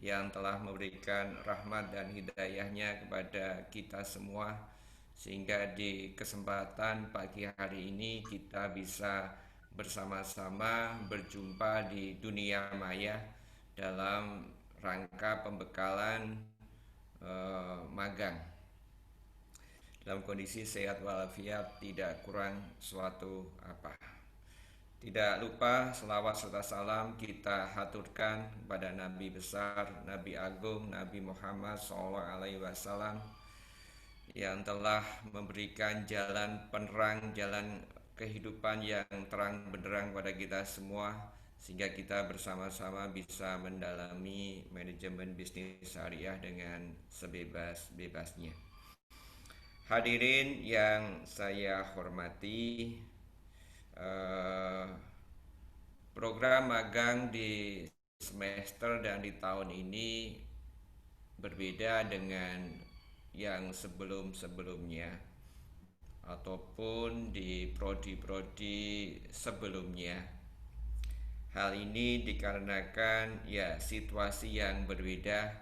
yang telah memberikan rahmat dan hidayahnya kepada kita semua, sehingga di kesempatan pagi hari ini kita bisa bersama-sama berjumpa di dunia maya dalam rangka pembekalan magang dalam kondisi sehat walafiat, tidak kurang suatu apa. Tidak lupa selawat serta salam kita haturkan kepada Nabi besar, Nabi agung, Nabi Muhammad SAW yang telah memberikan jalan penerang, jalan kehidupan yang terang benderang pada kita semua, sehingga kita bersama-sama bisa mendalami manajemen bisnis syariah dengan sebebas-bebasnya. Hadirin yang saya hormati, eh, program magang di semester dan di tahun ini berbeda dengan yang sebelum-sebelumnya ataupun di prodi-prodi sebelumnya. Hal ini dikarenakan ya situasi yang berbeda.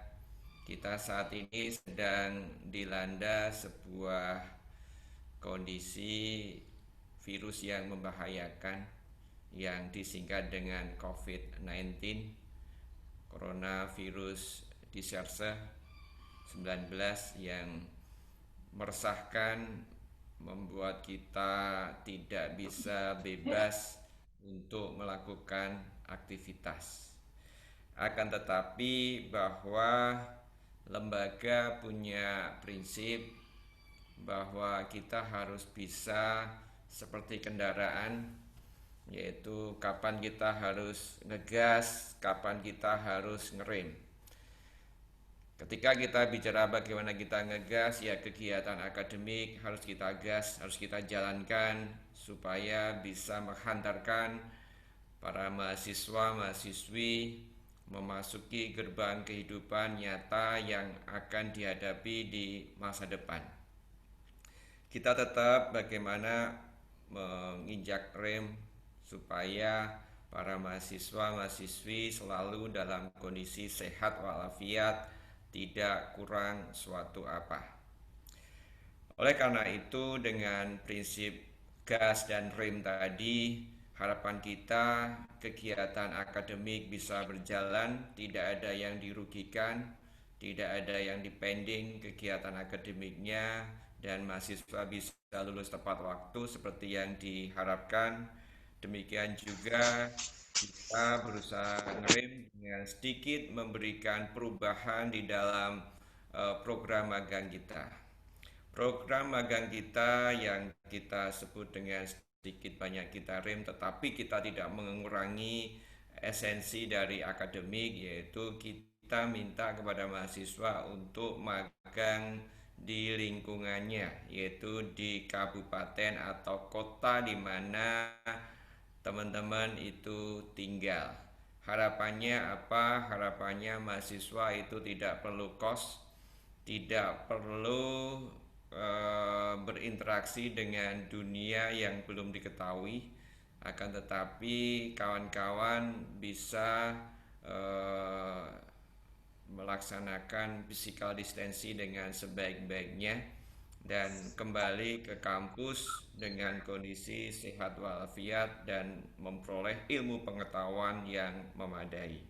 Kita saat ini sedang dilanda sebuah kondisi virus yang membahayakan yang disingkat dengan COVID-19, coronavirus disease 19, yang meresahkan, membuat kita tidak bisa bebas untuk melakukan aktivitas. Akan tetapi bahwa lembaga punya prinsip bahwa kita harus bisa seperti kendaraan, yaitu kapan kita harus ngegas, kapan kita harus ngerem. Ketika kita bicara bagaimana kita ngegas, ya kegiatan akademik harus kita gas, harus kita jalankan supaya bisa menghantarkan para mahasiswa-mahasiswi memasuki gerbang kehidupan nyata yang akan dihadapi di masa depan. Kita tetap bagaimana menginjak rem supaya para mahasiswa-mahasiswi selalu dalam kondisi sehat walafiat, tidak kurang suatu apa. Oleh karena itu, dengan prinsip gas dan rem tadi, harapan kita kegiatan akademik bisa berjalan, tidak ada yang dirugikan, tidak ada yang dipending kegiatan akademiknya, dan mahasiswa bisa lulus tepat waktu seperti yang diharapkan. Demikian juga kita berusaha ngerem dengan sedikit memberikan perubahan di dalam program magang kita. Program magang kita yang kita sebut dengan sedikit banyak kita rem, tetapi kita tidak mengurangi esensi dari akademik, yaitu kita minta kepada mahasiswa untuk magang di lingkungannya, yaitu di kabupaten atau kota di mana teman-teman itu tinggal. Harapannya apa? Harapannya mahasiswa itu tidak perlu kos, tidak perlu berinteraksi dengan dunia yang belum diketahui, akan tetapi kawan-kawan bisa eh, melaksanakan physical distancing dengan sebaik-baiknya dan kembali ke kampus dengan kondisi sehat walafiat dan memperoleh ilmu pengetahuan yang memadai.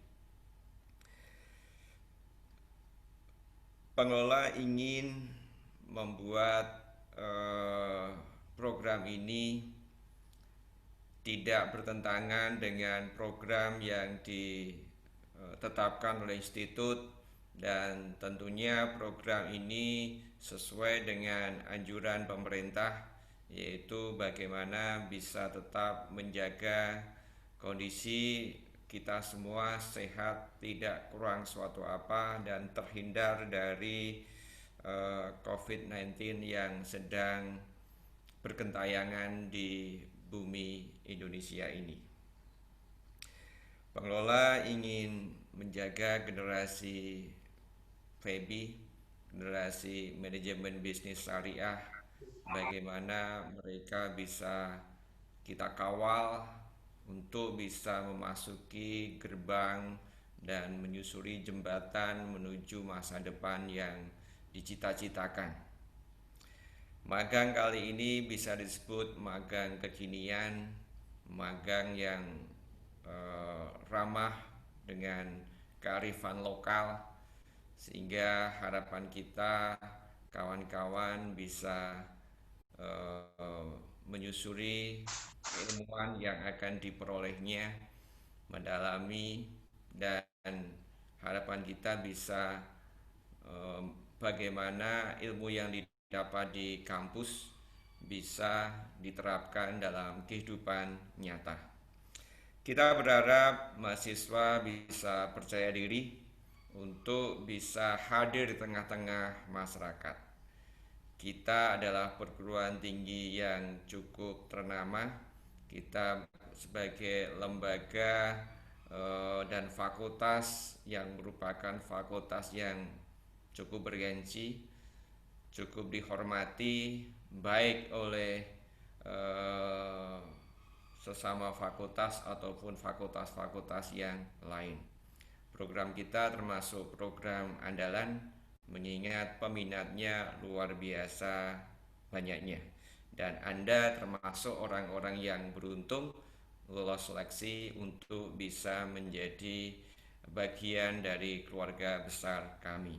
Pengelola ingin membuat program ini tidak bertentangan dengan program yang ditetapkan oleh institut, dan tentunya program ini sesuai dengan anjuran pemerintah, yaitu bagaimana bisa tetap menjaga kondisi kita semua sehat, tidak kurang suatu apa, dan terhindar dari COVID-19 yang sedang bergentayangan di bumi Indonesia ini. Pengelola ingin menjaga generasi FEBI, generasi manajemen bisnis syariah, bagaimana mereka bisa kita kawal untuk bisa memasuki gerbang dan menyusuri jembatan menuju masa depan yang dicita-citakan. Magang kali ini bisa disebut magang kekinian, magang yang ramah dengan kearifan lokal, sehingga harapan kita kawan-kawan bisa menyusuri keilmuan yang akan diperolehnya, mendalami, dan harapan kita bisa bagaimana ilmu yang didapat di kampus bisa diterapkan dalam kehidupan nyata. Kita berharap mahasiswa bisa percaya diri untuk bisa hadir di tengah-tengah masyarakat. Kita adalah perguruan tinggi yang cukup ternama. Kita sebagai lembaga dan fakultas yang merupakan fakultas yang cukup bergensi, cukup dihormati baik oleh sesama fakultas ataupun fakultas-fakultas yang lain. Program kita termasuk program andalan, mengingat peminatnya luar biasa banyaknya. Dan Anda termasuk orang-orang yang beruntung lolos seleksi untuk bisa menjadi bagian dari keluarga besar kami.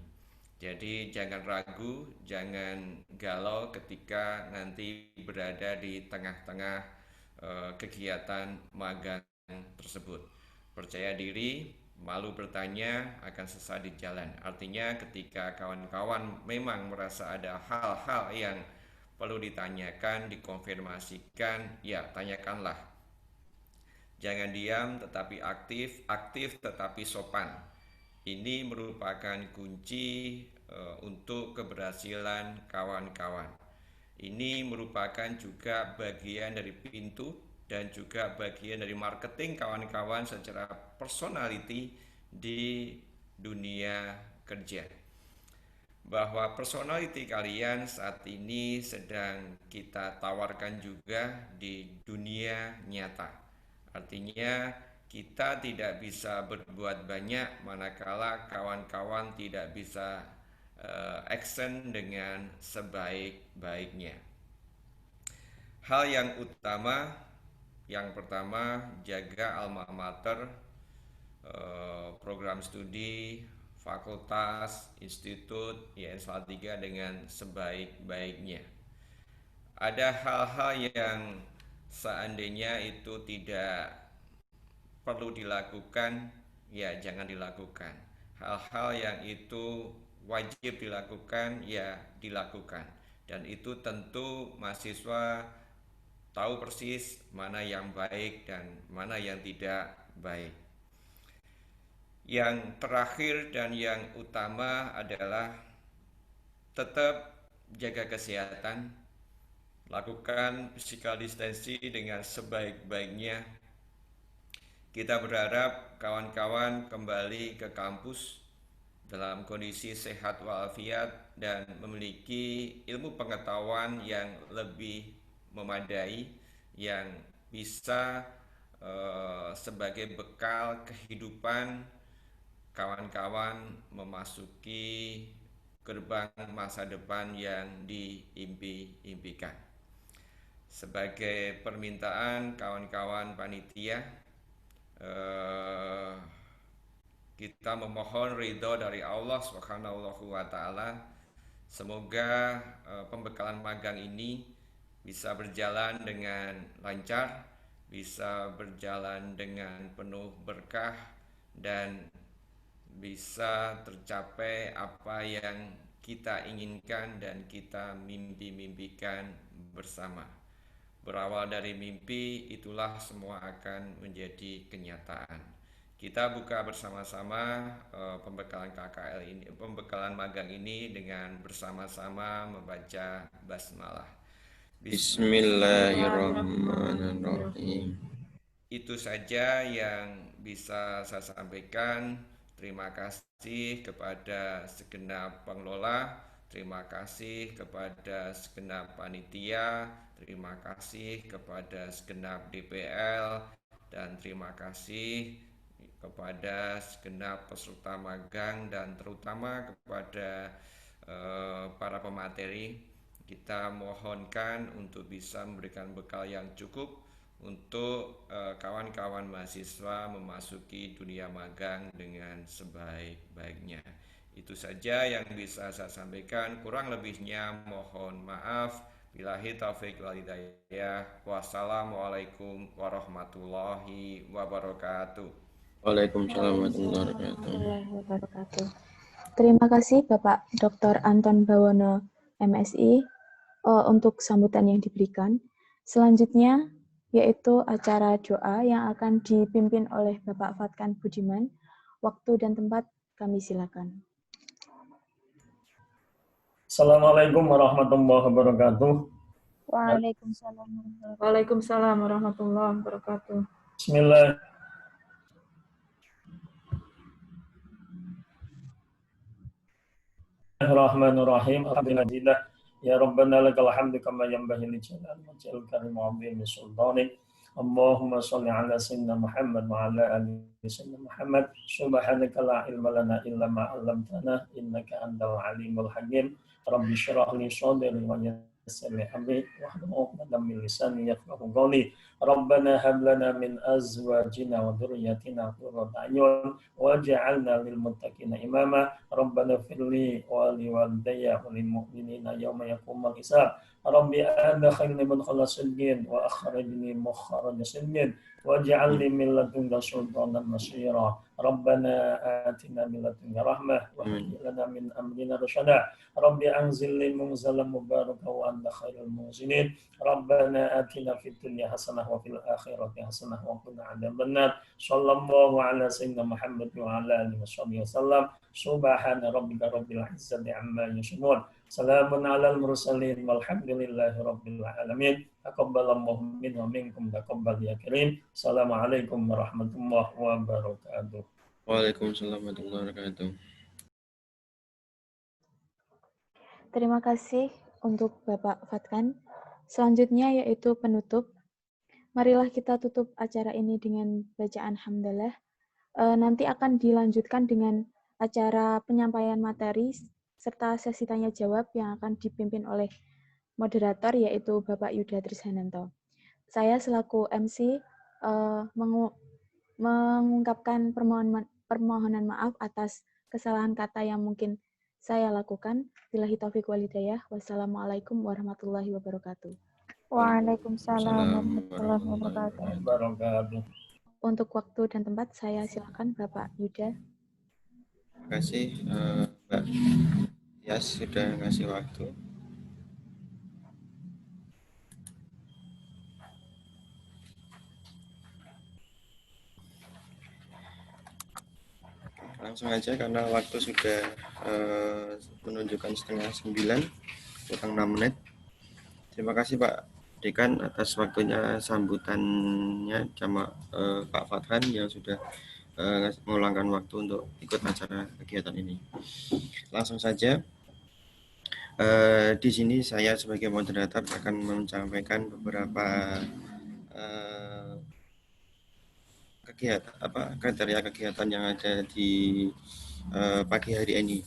Jadi jangan ragu, jangan galau ketika nanti berada di tengah-tengah kegiatan magang tersebut. Percaya diri, malu bertanya akan sesat di jalan. Artinya ketika kawan-kawan memang merasa ada hal-hal yang perlu ditanyakan, dikonfirmasikan, ya tanyakanlah. Jangan diam tetapi aktif, aktif tetapi sopan. Ini merupakan kunci untuk keberhasilan kawan-kawan. Ini merupakan juga bagian dari pintu dan juga bagian dari marketing kawan-kawan secara personality di dunia kerja. Bahwa personality kalian saat ini sedang kita tawarkan juga di dunia nyata. Artinya kita tidak bisa berbuat banyak manakala kawan-kawan tidak bisa action dengan sebaik-baiknya. Hal yang utama, yang pertama, jaga alma mater, program studi, fakultas, institut, IAIN Salatiga dengan sebaik-baiknya. Ada hal-hal yang seandainya itu tidak perlu dilakukan, ya jangan dilakukan. Hal-hal yang itu wajib dilakukan, ya dilakukan. Dan itu tentu mahasiswa tahu persis mana yang baik dan mana yang tidak baik. Yang terakhir dan yang utama adalah tetap jaga kesehatan, lakukan physical distancing dengan sebaik-baiknya. Kita berharap kawan-kawan kembali ke kampus dalam kondisi sehat walafiat dan memiliki ilmu pengetahuan yang lebih memadai, yang bisa sebagai bekal kehidupan kawan-kawan memasuki gerbang masa depan yang diimpi-impikan. Sebagai permintaan kawan-kawan panitia, kita memohon ridho dari Allah Subhanahu wa Ta'ala. Semoga pembekalan magang ini bisa berjalan dengan lancar, bisa berjalan dengan penuh berkah, dan bisa tercapai apa yang kita inginkan dan kita mimpi-mimpikan bersama. Berawal dari mimpi, itulah semua akan menjadi kenyataan. Kita buka bersama-sama pembekalan KKL ini, pembekalan magang ini dengan bersama-sama membaca basmalah. Bismillahirrahmanirrahim. Itu saja yang bisa saya sampaikan. Terima kasih kepada segenap pengelola, terima kasih kepada segenap panitia, terima kasih kepada segenap DPL, dan terima kasih kepada segenap peserta magang dan terutama kepada para pemateri. Kita mohonkan untuk bisa memberikan bekal yang cukup untuk kawan-kawan mahasiswa memasuki dunia magang dengan sebaik-baiknya. Itu saja yang bisa saya sampaikan. Kurang lebihnya mohon maaf. Billahi taufiq wal hidayah. Wassalamualaikum warahmatullahi wabarakatuh. Waalaikumsalam warahmatullahi Waalaikumsalam wabarakatuh. warahmatullahi wabarakatuh. Terima kasih Bapak Dr. Anton Bawono, MSI, untuk sambutan yang diberikan. Selanjutnya yaitu acara doa yang akan dipimpin oleh Bapak Fatkan Budiman. Waktu dan tempat kami silakan. Assalamualaikum warahmatullahi wabarakatuh. Waalaikumsalam warahmatullahi wabarakatuh. Bismillahirrahmanirrahim. Alhamdulillah. Ya Rabbana lakal hamdu kama yanbaghi li jalali wajhil karim wa 'azimi sultanik. Allahumma shalli ala sayyidina Muhammad wa ala ali sayyidina Muhammad. Subhanaka la ilma lana illa ma 'allamtana innaka antal alimul hakim. Rabbi shrah li sadri wa yassir li amri wahlul 'uqdatam min lisani yafqahu qawli. Rabbana hab lana min azwajina wa dhurriyyatina qurrata a'yun waj'alna lil muttaqina imama. Rabbana firli wa li walidayya wa lil mu'minina yawma yaqumul hisab. Rabbi adkhilni mudkhala sidqin wa akhrijni mukhraja sidqin waj'al li min ladunka sultanan nasira. Rabbana atina min ladunka rahmah wa hab lana min amrina rasyada. Rabbi anzil li munzalan mubaraka wa anta khairul munzilin. Rabbana atina fid dunya hasanah wa fil akhirati hasanah wa qina adzabannar. Sallallahu ala sayyidina Muhammad wa ala alihi wasallam. Subhana rabbika rabbil izzati amma yasifun. Salamun alal mursalin walhamdulillahi rabbil alamin. Taqabbalallahu minna wa minkum taqabbal ya karim. Assalamualaikum warahmatullahi wabarakatuh. Waalaikumsalam warahmatullahi wabarakatuh. Terima kasih untuk Bapak Fatkan. Selanjutnya yaitu penutup. Marilah kita tutup acara ini dengan bacaan hamdalah. Nanti akan dilanjutkan dengan acara penyampaian materi serta sesi tanya jawab yang akan dipimpin oleh moderator yaitu Bapak Yuda Trishananto. Saya selaku MC mengungkapkan permohonan maaf atas kesalahan kata yang mungkin saya lakukan. Billahi taufiq wal hidayah. Wassalamualaikum warahmatullahi wabarakatuh. Waalaikumsalam warahmatullahi wabarakatuh. Untuk waktu dan tempat saya silakan Bapak Yuda. Terima kasih Mbak Yas sudah ngasih waktu. Langsung aja karena waktu sudah menunjukkan 8:30, kurang 6 menit. Terima kasih Pak Dekan atas waktunya sambutannya sama Pak Fathan yang sudah meluangkan waktu untuk ikut acara kegiatan ini. Langsung saja, di sini saya sebagai moderator akan menyampaikan beberapa kriteria kegiatan yang ada di pagi hari ini.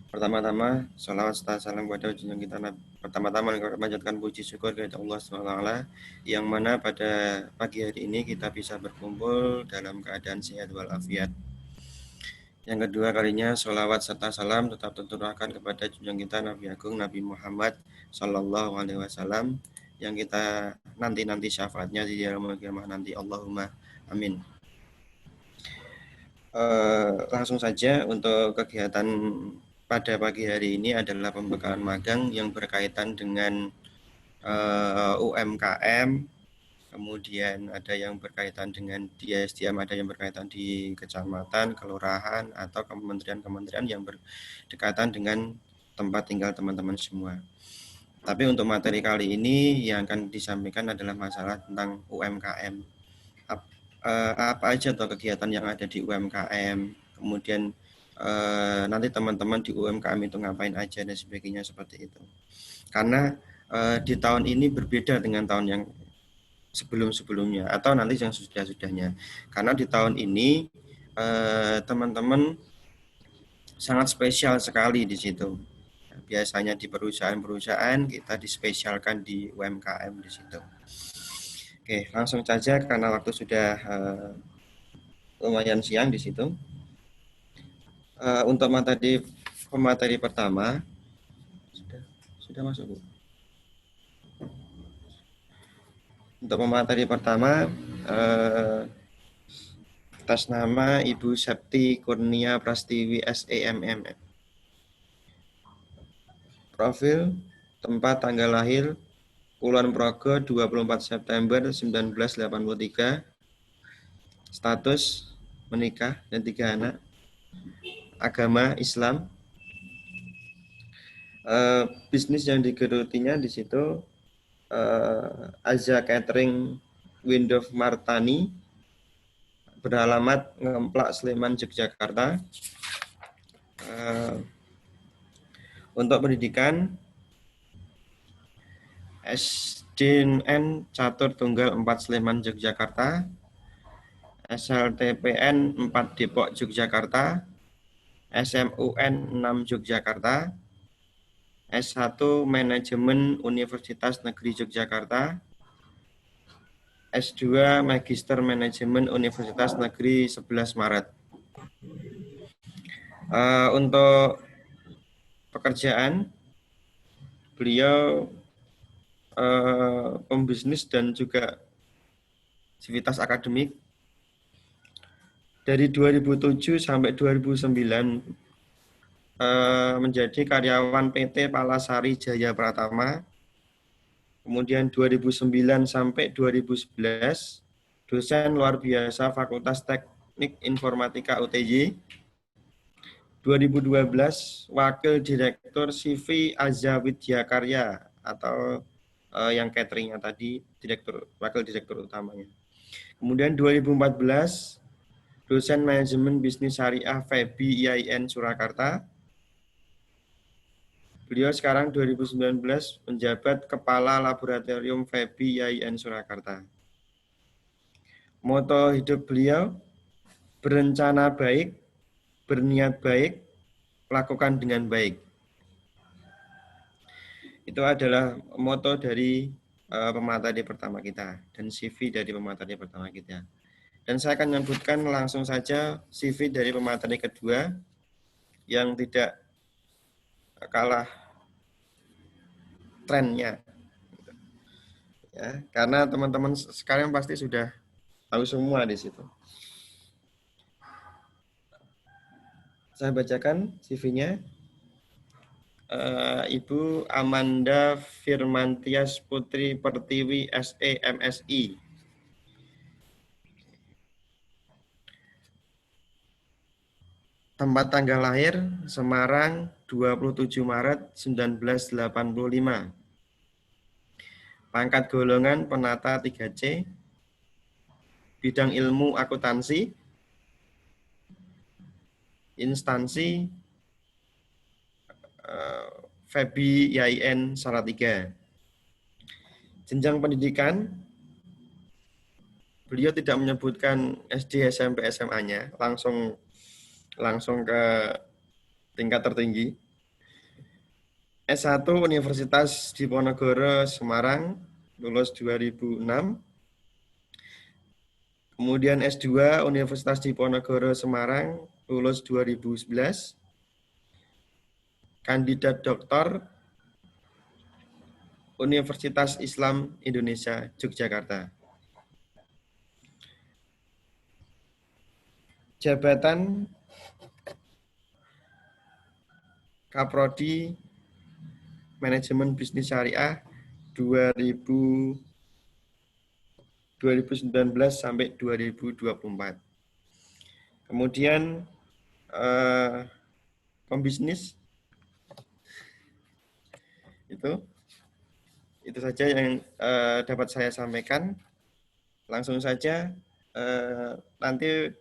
Pertama-tama, sholawat serta salam kepada junjungan kita. Pertama-tama mengucapkan puji syukur kepada Allah SWT, yang mana pada pagi hari ini kita bisa berkumpul dalam keadaan sehat walafiat. Yang kedua kalinya, sholawat serta salam tetap tercurahkan kepada junjungan kita Nabi Agung Nabi Muhammad Sallallahu Alaihi Wasallam, yang kita nanti syafaatnya di dalam kiamat nanti. Allahumma amin. Langsung saja untuk kegiatan pada pagi hari ini adalah pembekalan magang yang berkaitan dengan UMKM, kemudian ada yang berkaitan dengan di SDM, ada yang berkaitan di kecamatan, kelurahan, atau kementerian-kementerian yang berdekatan dengan tempat tinggal teman-teman semua. Tapi untuk materi kali ini yang akan disampaikan adalah masalah tentang UMKM. Apa aja atau kegiatan yang ada di UMKM, kemudian nanti teman-teman di UMKM itu ngapain aja dan sebagainya, seperti itu. Karena di tahun ini berbeda dengan tahun yang sebelum-sebelumnya atau nanti yang sudah-sudahnya. Karena di tahun ini teman-teman sangat spesial sekali di situ. Biasanya di perusahaan-perusahaan, kita dispesialkan di UMKM di situ. Oke, langsung saja karena waktu sudah lumayan siang di situ. Untuk pemateri pertama, sudah masuk, Bu. Untuk pemateri pertama, atas nama Ibu Septi Kurnia Prastiwi SEMM. Profil, tempat, tanggal lahir, Kulon Progo 24 September 1983. Status, menikah dan 3 anak. Agama, Islam. Bisnis yang digerutinya di situ Azza Catering Window Martani, beralamat Ngemplak, Sleman, Yogyakarta. Untuk pendidikan, SDN Catur Tunggal 4 Sleman, Yogyakarta. SLTPN 4 Depok, Yogyakarta. SMUN 6 Yogyakarta. S1 Manajemen Universitas Negeri Yogyakarta. S2 Magister Manajemen Universitas Negeri 11 Maret. Untuk pekerjaan, beliau pembisnis dan juga sivitas akademik. Dari 2007 sampai 2009 menjadi karyawan PT Palasari Jaya Pratama. Kemudian 2009 sampai 2011 dosen luar biasa Fakultas Teknik Informatika UTY. 2012 Wakil Direktur CV Azza Widya Karya atau yang cateringnya tadi, wakil direktur utamanya. Kemudian 2014 dosen manajemen bisnis syariah FEBI IAIN Surakarta. Beliau sekarang 2019 menjabat Kepala Laboratorium FEBI IAIN Surakarta. Moto hidup beliau, berencana baik, berniat baik, lakukan dengan baik. Itu adalah moto dari pemateri pertama kita dan CV dari pemateri pertama kita. Dan saya akan menyebutkan langsung saja CV dari pemateri kedua yang tidak kalah trennya. Ya, karena teman-teman sekarang pasti sudah tahu semua di situ. Saya bacakan CV-nya. Ibu Amanda Firmantias Putri Pertiwi SE MSI. Tempat tanggal lahir Semarang 27 Maret 1985. Pangkat golongan penata 3C. Bidang ilmu akuntansi. Instansi FEBI IAIN Salatiga. Jenjang pendidikan, beliau tidak menyebutkan SD, SMP, SMA-nya, langsung ke tingkat tertinggi. S1 Universitas Diponegoro Semarang, lulus 2006. Kemudian S2 Universitas Diponegoro Semarang, lulus 2011. Kandidat doktor Universitas Islam Indonesia Yogyakarta. Jabatan Kaprodi Manajemen Bisnis Syariah 2019 sampai 2024. Kemudian pembisnis itu saja yang dapat saya sampaikan. Langsung saja nanti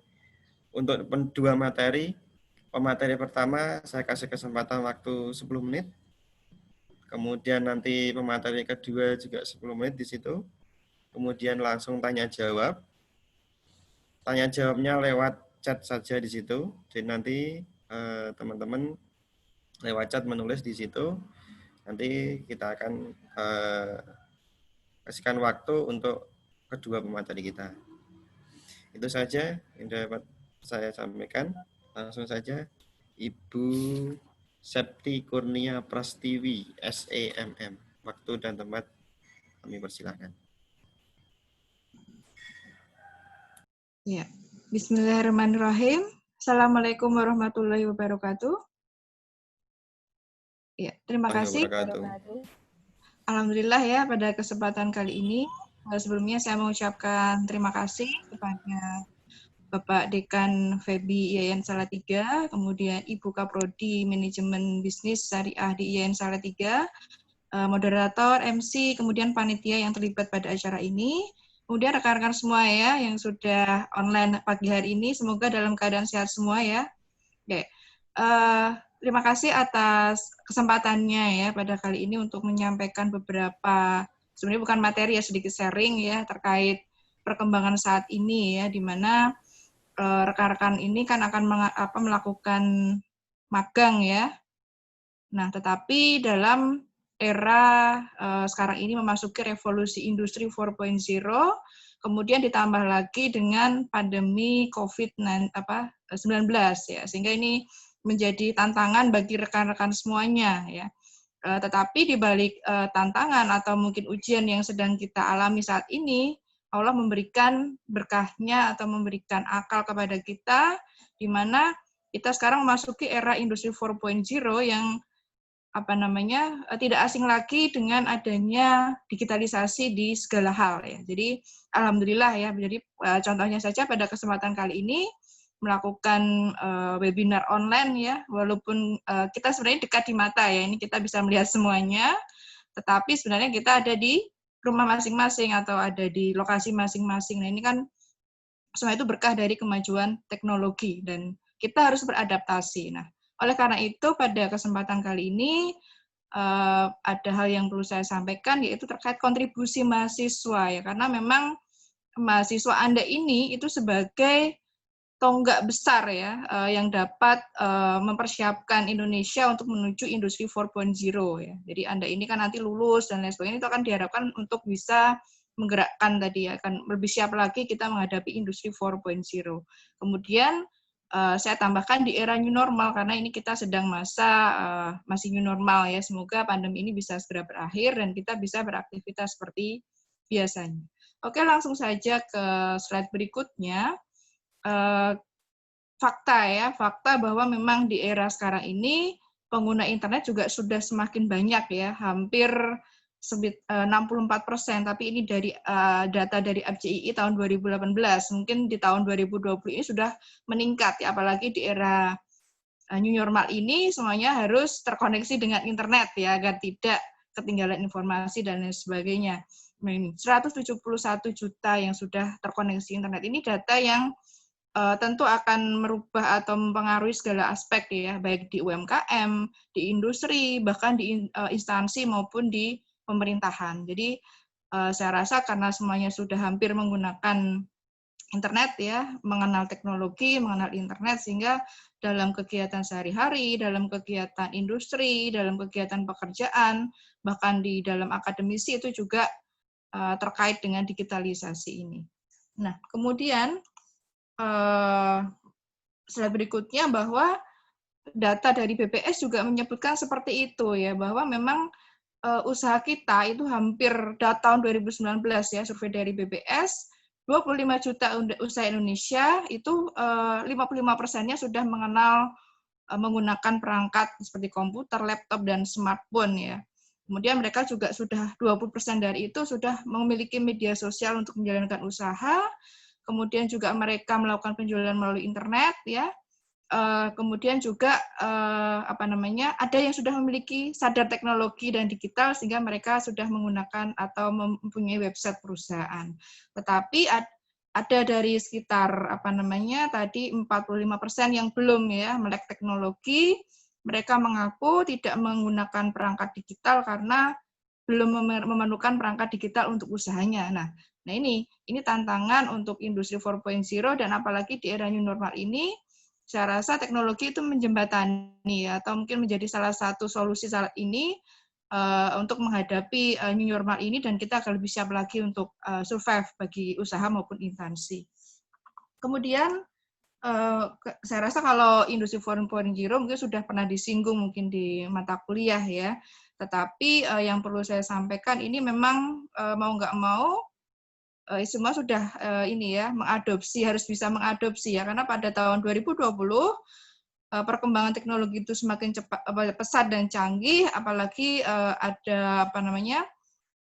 untuk dua materi, pemateri pertama saya kasih kesempatan waktu 10 menit. Kemudian nanti pemateri kedua juga 10 menit di situ. Kemudian langsung tanya jawab. Tanya jawabnya lewat chat saja di situ. Jadi nanti teman-teman lewat chat menulis di situ. Nanti kita akan kasihkan waktu untuk kedua pemateri kita. Itu saja yang dapat saya sampaikan. Langsung saja Ibu Septi Kurnia Prastiwi, SEMM. Waktu dan tempat kami persilahkan. Ya, Bismillahirrahmanirrahim. Assalamualaikum warahmatullahi wabarakatuh. Ya, terima kasih. Alhamdulillah ya pada kesempatan kali ini. Sebelumnya saya mengucapkan terima kasih kepada Bapak Dekan Febi IAIN Salatiga, kemudian Ibu Kaprodi Manajemen Bisnis Syariah di IAIN Salatiga, moderator, MC, kemudian panitia yang terlibat pada acara ini. Kemudian rekan-rekan semua ya yang sudah online pagi hari ini, semoga dalam keadaan sehat semua ya. Oke. Terima kasih atas kesempatannya ya pada kali ini untuk menyampaikan beberapa, sebenarnya bukan materi ya, sedikit sharing ya terkait perkembangan saat ini ya, di mana rekan-rekan ini kan akan melakukan magang ya. Nah, tetapi dalam era sekarang ini memasuki revolusi industri 4.0, kemudian ditambah lagi dengan pandemi COVID-19 ya, sehingga ini menjadi tantangan bagi rekan-rekan semuanya ya. Tetapi di balik tantangan atau mungkin ujian yang sedang kita alami saat ini, Allah memberikan berkahnya atau memberikan akal kepada kita, di mana kita sekarang memasuki era industri 4.0 yang tidak asing lagi dengan adanya digitalisasi di segala hal ya. Jadi alhamdulillah ya. Jadi contohnya saja pada kesempatan kali ini melakukan webinar online ya, walaupun kita sebenarnya dekat di mata ya, ini kita bisa melihat semuanya, tetapi sebenarnya kita ada di rumah masing-masing atau ada di lokasi masing-masing. Nah ini kan semua itu berkah dari kemajuan teknologi dan kita harus beradaptasi. Nah, oleh karena itu pada kesempatan kali ini ada hal yang perlu saya sampaikan, yaitu terkait kontribusi mahasiswa ya, karena memang mahasiswa Anda ini itu sebagai tonggak besar ya yang dapat mempersiapkan Indonesia untuk menuju industri 4.0 ya. Jadi Anda ini kan nanti lulus dan lain sebagainya, itu akan diharapkan untuk bisa menggerakkan tadi ya, akan lebih siap lagi kita menghadapi industri 4.0. Kemudian saya tambahkan di era new normal, karena ini kita sedang masa masih new normal ya. Semoga pandemi ini bisa segera berakhir dan kita bisa beraktivitas seperti biasanya. Oke, langsung saja ke slide berikutnya. Fakta bahwa memang di era sekarang ini pengguna internet juga sudah semakin banyak ya, hampir 64%, tapi ini dari data dari APJII tahun 2018, mungkin di tahun 2020 ini sudah meningkat ya, apalagi di era new normal ini semuanya harus terkoneksi dengan internet ya, agar tidak ketinggalan informasi dan lain sebagainya. Nah, ini 171 juta yang sudah terkoneksi internet, ini data yang tentu akan merubah atau mempengaruhi segala aspek ya, baik di UMKM, di industri, bahkan di instansi maupun di pemerintahan. Jadi saya rasa karena semuanya sudah hampir menggunakan internet ya, mengenal teknologi, mengenal internet, sehingga dalam kegiatan sehari-hari, dalam kegiatan industri, dalam kegiatan pekerjaan, bahkan di dalam akademisi itu juga terkait dengan digitalisasi ini. Nah, kemudian slide berikutnya bahwa data dari BPS juga menyebutkan seperti itu ya, bahwa memang usaha kita itu hampir tahun 2019 ya, survei dari BPS 25 juta usaha Indonesia itu 55%-nya sudah mengenal menggunakan perangkat seperti komputer, laptop, dan smartphone ya. Kemudian mereka juga sudah 20% dari itu sudah memiliki media sosial untuk menjalankan usaha. Kemudian juga mereka melakukan penjualan melalui internet ya. Kemudian juga ada yang sudah memiliki sadar teknologi dan digital sehingga mereka sudah menggunakan atau mempunyai website perusahaan. Tetapi ada dari sekitar tadi 45% yang belum ya melek teknologi. Mereka mengaku tidak menggunakan perangkat digital karena belum memerlukan perangkat digital untuk usahanya. Nah, Nah ini tantangan untuk industri 4.0 dan apalagi di era new normal ini, saya rasa teknologi itu menjembatani ya, atau mungkin menjadi salah satu solusi saat ini untuk menghadapi new normal ini, dan kita akan lebih siap lagi untuk survive bagi usaha maupun instansi. Kemudian saya rasa kalau industri 4.0 mungkin sudah pernah disinggung mungkin di mata kuliah ya, tetapi yang perlu saya sampaikan ini memang mau nggak mau semua sudah ini ya mengadopsi, harus bisa mengadopsi ya, karena pada tahun 2020 perkembangan teknologi itu semakin cepat, pesat dan canggih, apalagi ada apa namanya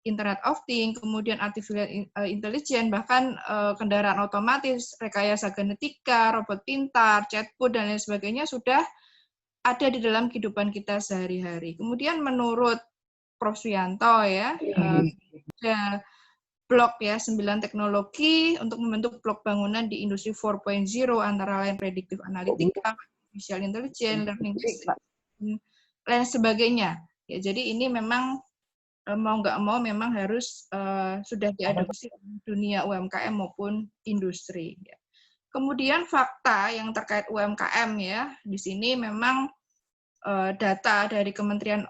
Internet of Things, kemudian artificial intelligence, bahkan kendaraan otomatis, rekayasa genetika, robot pintar, chatbot dan lain sebagainya sudah ada di dalam kehidupan kita sehari-hari. Kemudian menurut Prof. Suyanto ya, ada blok ya 9 teknologi untuk membentuk blok bangunan di industri 4.0 antara lain predictive analytica, artificial intelligence, learning system, lain sebagainya. Ya, jadi ini memang mau nggak mau memang harus sudah diadopsi dunia UMKM maupun industri. Ya. Kemudian fakta yang terkait UMKM ya, di sini memang data dari Kementerian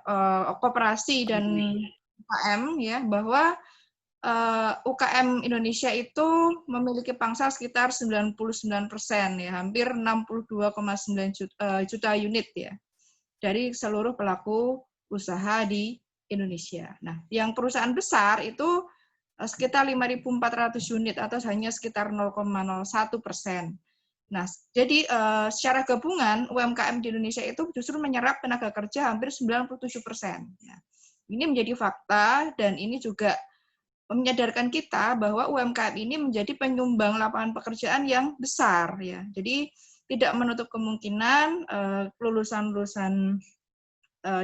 Koperasi dan UMKM ya, bahwa UKM Indonesia itu memiliki pangsa sekitar 99% ya, hampir 62,9 juta unit ya, dari seluruh pelaku usaha di Indonesia. Nah, yang perusahaan besar itu sekitar 5.400 unit atau hanya sekitar 0,01%. Nah, jadi secara gabungan UMKM di Indonesia itu justru menyerap tenaga kerja hampir 97%. Nah, ini menjadi fakta dan ini juga menyadarkan kita bahwa UMKM ini menjadi penyumbang lapangan pekerjaan yang besar ya. Jadi tidak menutup kemungkinan lulusan-lulusan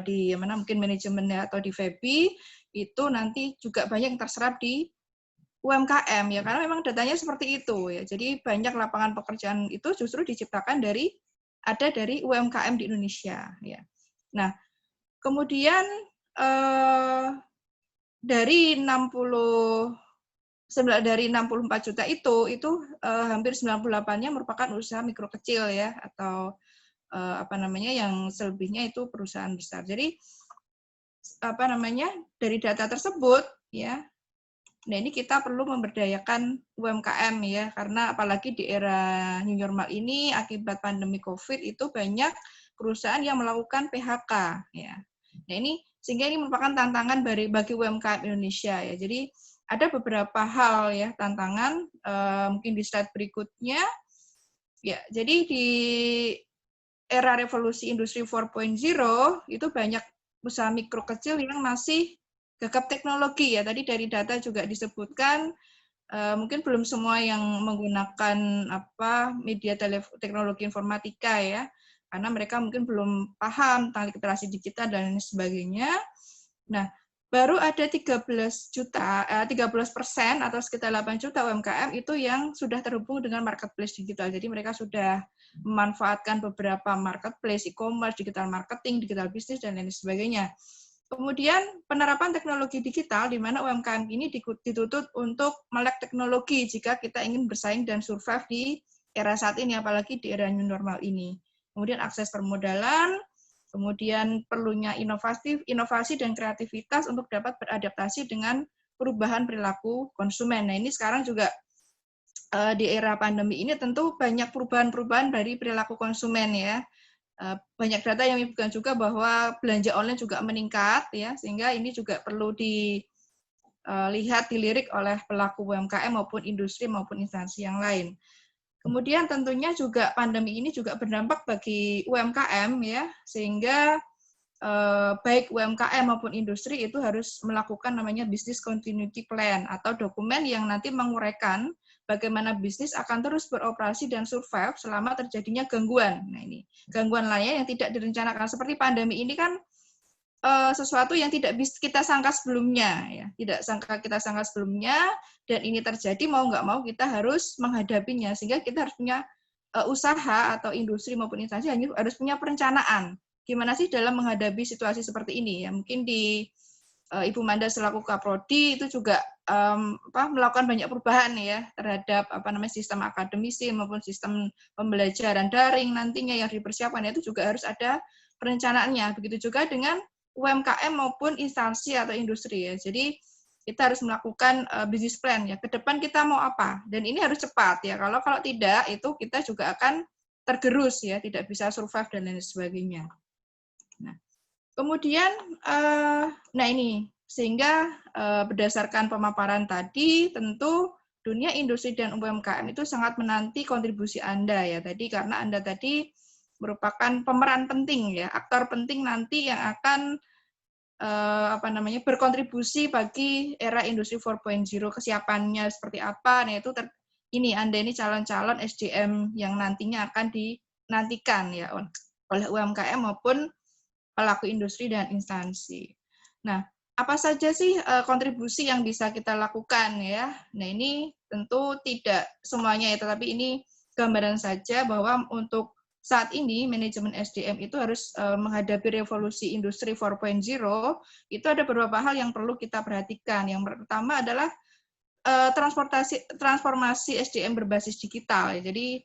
di mana mungkin manajemennya atau di FEBI itu nanti juga banyak yang terserap di UMKM ya, karena memang datanya seperti itu ya. Jadi banyak lapangan pekerjaan itu justru diciptakan dari UMKM di Indonesia ya. Nah, kemudian dari 64 juta itu hampir 98-nya merupakan usaha mikro kecil ya, atau apa namanya yang selebihnya itu perusahaan besar. Jadi apa namanya dari data tersebut ya, nah ini kita perlu memberdayakan UMKM ya, karena apalagi di era new normal ini akibat pandemi COVID itu banyak perusahaan yang melakukan PHK ya. Nah ini sehingga ini merupakan tantangan bagi UMKM Indonesia ya. Jadi ada beberapa hal ya tantangan mungkin di slide berikutnya ya. Jadi di era revolusi industri 4.0 itu banyak usaha mikro kecil yang masih gagap teknologi ya. Tadi dari data juga disebutkan mungkin belum semua yang menggunakan media teknologi informatika ya, karena mereka mungkin belum paham tentang literasi digital dan sebagainya. Nah, baru ada 13% atau sekitar 8 juta UMKM itu yang sudah terhubung dengan marketplace digital. Jadi mereka sudah memanfaatkan beberapa marketplace, e-commerce, digital marketing, digital bisnis, dan lain sebagainya. Kemudian penerapan teknologi digital di mana UMKM ini dituntut untuk melek teknologi jika kita ingin bersaing dan survive di era saat ini, apalagi di era new normal ini. Kemudian akses permodalan, kemudian perlunya inovasi dan kreativitas untuk dapat beradaptasi dengan perubahan perilaku konsumen. Nah ini sekarang juga di era pandemi ini tentu banyak perubahan-perubahan dari perilaku konsumen ya. Banyak data yang menyebutkan juga bahwa belanja online juga meningkat ya, sehingga ini juga perlu dilirik oleh pelaku UMKM maupun industri maupun instansi yang lain. Kemudian tentunya juga pandemi ini juga berdampak bagi UMKM ya, sehingga baik UMKM maupun industri itu harus melakukan namanya business continuity plan atau dokumen yang nanti menguraikan bagaimana bisnis akan terus beroperasi dan survive selama terjadinya gangguan. Nah ini gangguan lainnya yang tidak direncanakan seperti pandemi ini kan sesuatu yang tidak bisa kita sangka sebelumnya ya, kita sangka sebelumnya, dan ini terjadi mau nggak mau kita harus menghadapinya, sehingga kita harus punya usaha atau industri maupun instansi harus punya perencanaan gimana sih dalam menghadapi situasi seperti ini ya. Mungkin di Ibu Manda selaku Kaprodi itu juga melakukan banyak perubahan ya terhadap sistem akademisi maupun sistem pembelajaran daring nantinya yang dipersiapkan, itu juga harus ada perencanaannya. Begitu juga dengan UMKM maupun instansi atau industri ya. Jadi kita harus melakukan business plan ya. Ke depan kita mau apa? Dan ini harus cepat ya. Kalau tidak itu kita juga akan tergerus ya, tidak bisa survive dan lain sebagainya. Nah, kemudian ini sehingga berdasarkan pemaparan tadi tentu dunia industri dan UMKM itu sangat menanti kontribusi Anda ya tadi, karena Anda tadi merupakan pemeran penting ya, aktor penting nanti yang akan berkontribusi bagi era industri 4.0, kesiapannya seperti apa. Nah, itu Anda ini calon-calon SDM yang nantinya akan dinantikan ya oleh UMKM maupun pelaku industri dan instansi. Nah, apa saja sih kontribusi yang bisa kita lakukan ya? Nah, ini tentu tidak semuanya ya, tetapi ini gambaran saja bahwa untuk saat ini manajemen SDM itu harus menghadapi revolusi industri 4.0, itu ada beberapa hal yang perlu kita perhatikan. Yang pertama adalah transformasi SDM berbasis digital. Jadi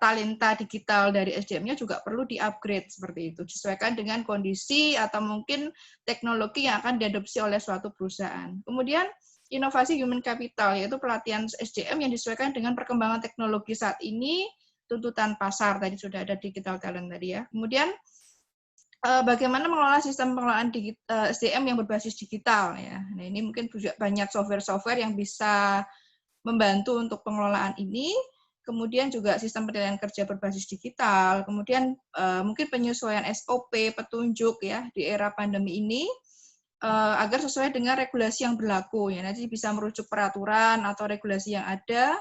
talenta digital dari SDM-nya juga perlu di-upgrade seperti itu, disesuaikan dengan kondisi atau mungkin teknologi yang akan diadopsi oleh suatu perusahaan. Kemudian inovasi human capital, yaitu pelatihan SDM yang disesuaikan dengan perkembangan teknologi saat ini, tuntutan pasar, tadi sudah ada digital talent tadi ya. Kemudian bagaimana mengelola sistem pengelolaan SDM yang berbasis digital ya. Nah, ini mungkin juga banyak software-software yang bisa membantu untuk pengelolaan ini. Kemudian juga sistem penilaian kerja berbasis digital. Kemudian mungkin penyesuaian SOP, petunjuk ya di era pandemi ini agar sesuai dengan regulasi yang berlaku ya. Nanti bisa merujuk peraturan atau regulasi yang ada.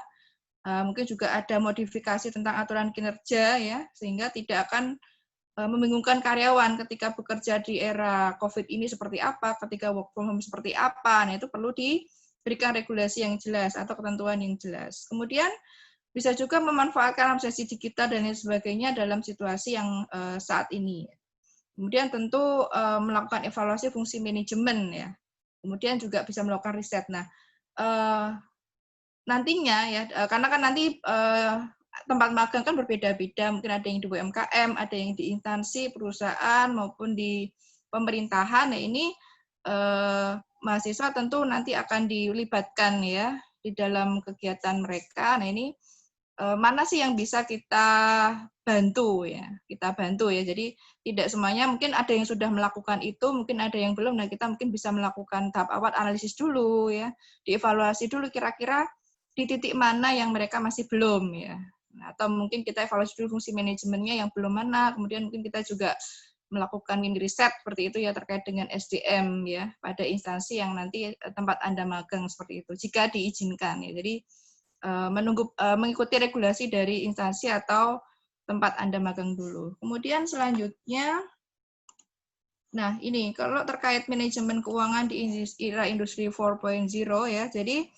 Mungkin juga ada modifikasi tentang aturan kinerja ya, sehingga tidak akan membingungkan karyawan ketika bekerja di era COVID ini seperti apa, ketika work from home seperti apa. Nah, itu perlu diberikan regulasi yang jelas atau ketentuan yang jelas. Kemudian bisa juga memanfaatkan aplikasi digital dan lain sebagainya dalam situasi yang saat ini. Kemudian tentu melakukan evaluasi fungsi manajemen ya. Kemudian juga bisa melakukan riset. Nah, nantinya ya, karena kan nanti tempat magang kan berbeda-beda, mungkin ada yang di UMKM, ada yang di instansi perusahaan maupun di pemerintahan. Nah, ini mahasiswa tentu nanti akan dilibatkan ya di dalam kegiatan mereka. Nah, ini mana sih yang bisa kita bantu ya, jadi tidak semuanya, mungkin ada yang sudah melakukan itu, mungkin ada yang belum. Nah, kita mungkin bisa melakukan tahap awal analisis dulu ya, dievaluasi dulu kira-kira di titik mana yang mereka masih belum ya. Nah, atau mungkin kita evaluasi dulu fungsi manajemennya yang belum mana, kemudian mungkin kita juga melakukan mini riset seperti itu ya terkait dengan SDM ya pada instansi yang nanti tempat Anda magang seperti itu jika diizinkan ya. Jadi mengikuti regulasi dari instansi atau tempat Anda magang dulu. Kemudian selanjutnya, nah ini kalau terkait manajemen keuangan di era industri 4.0 ya, jadi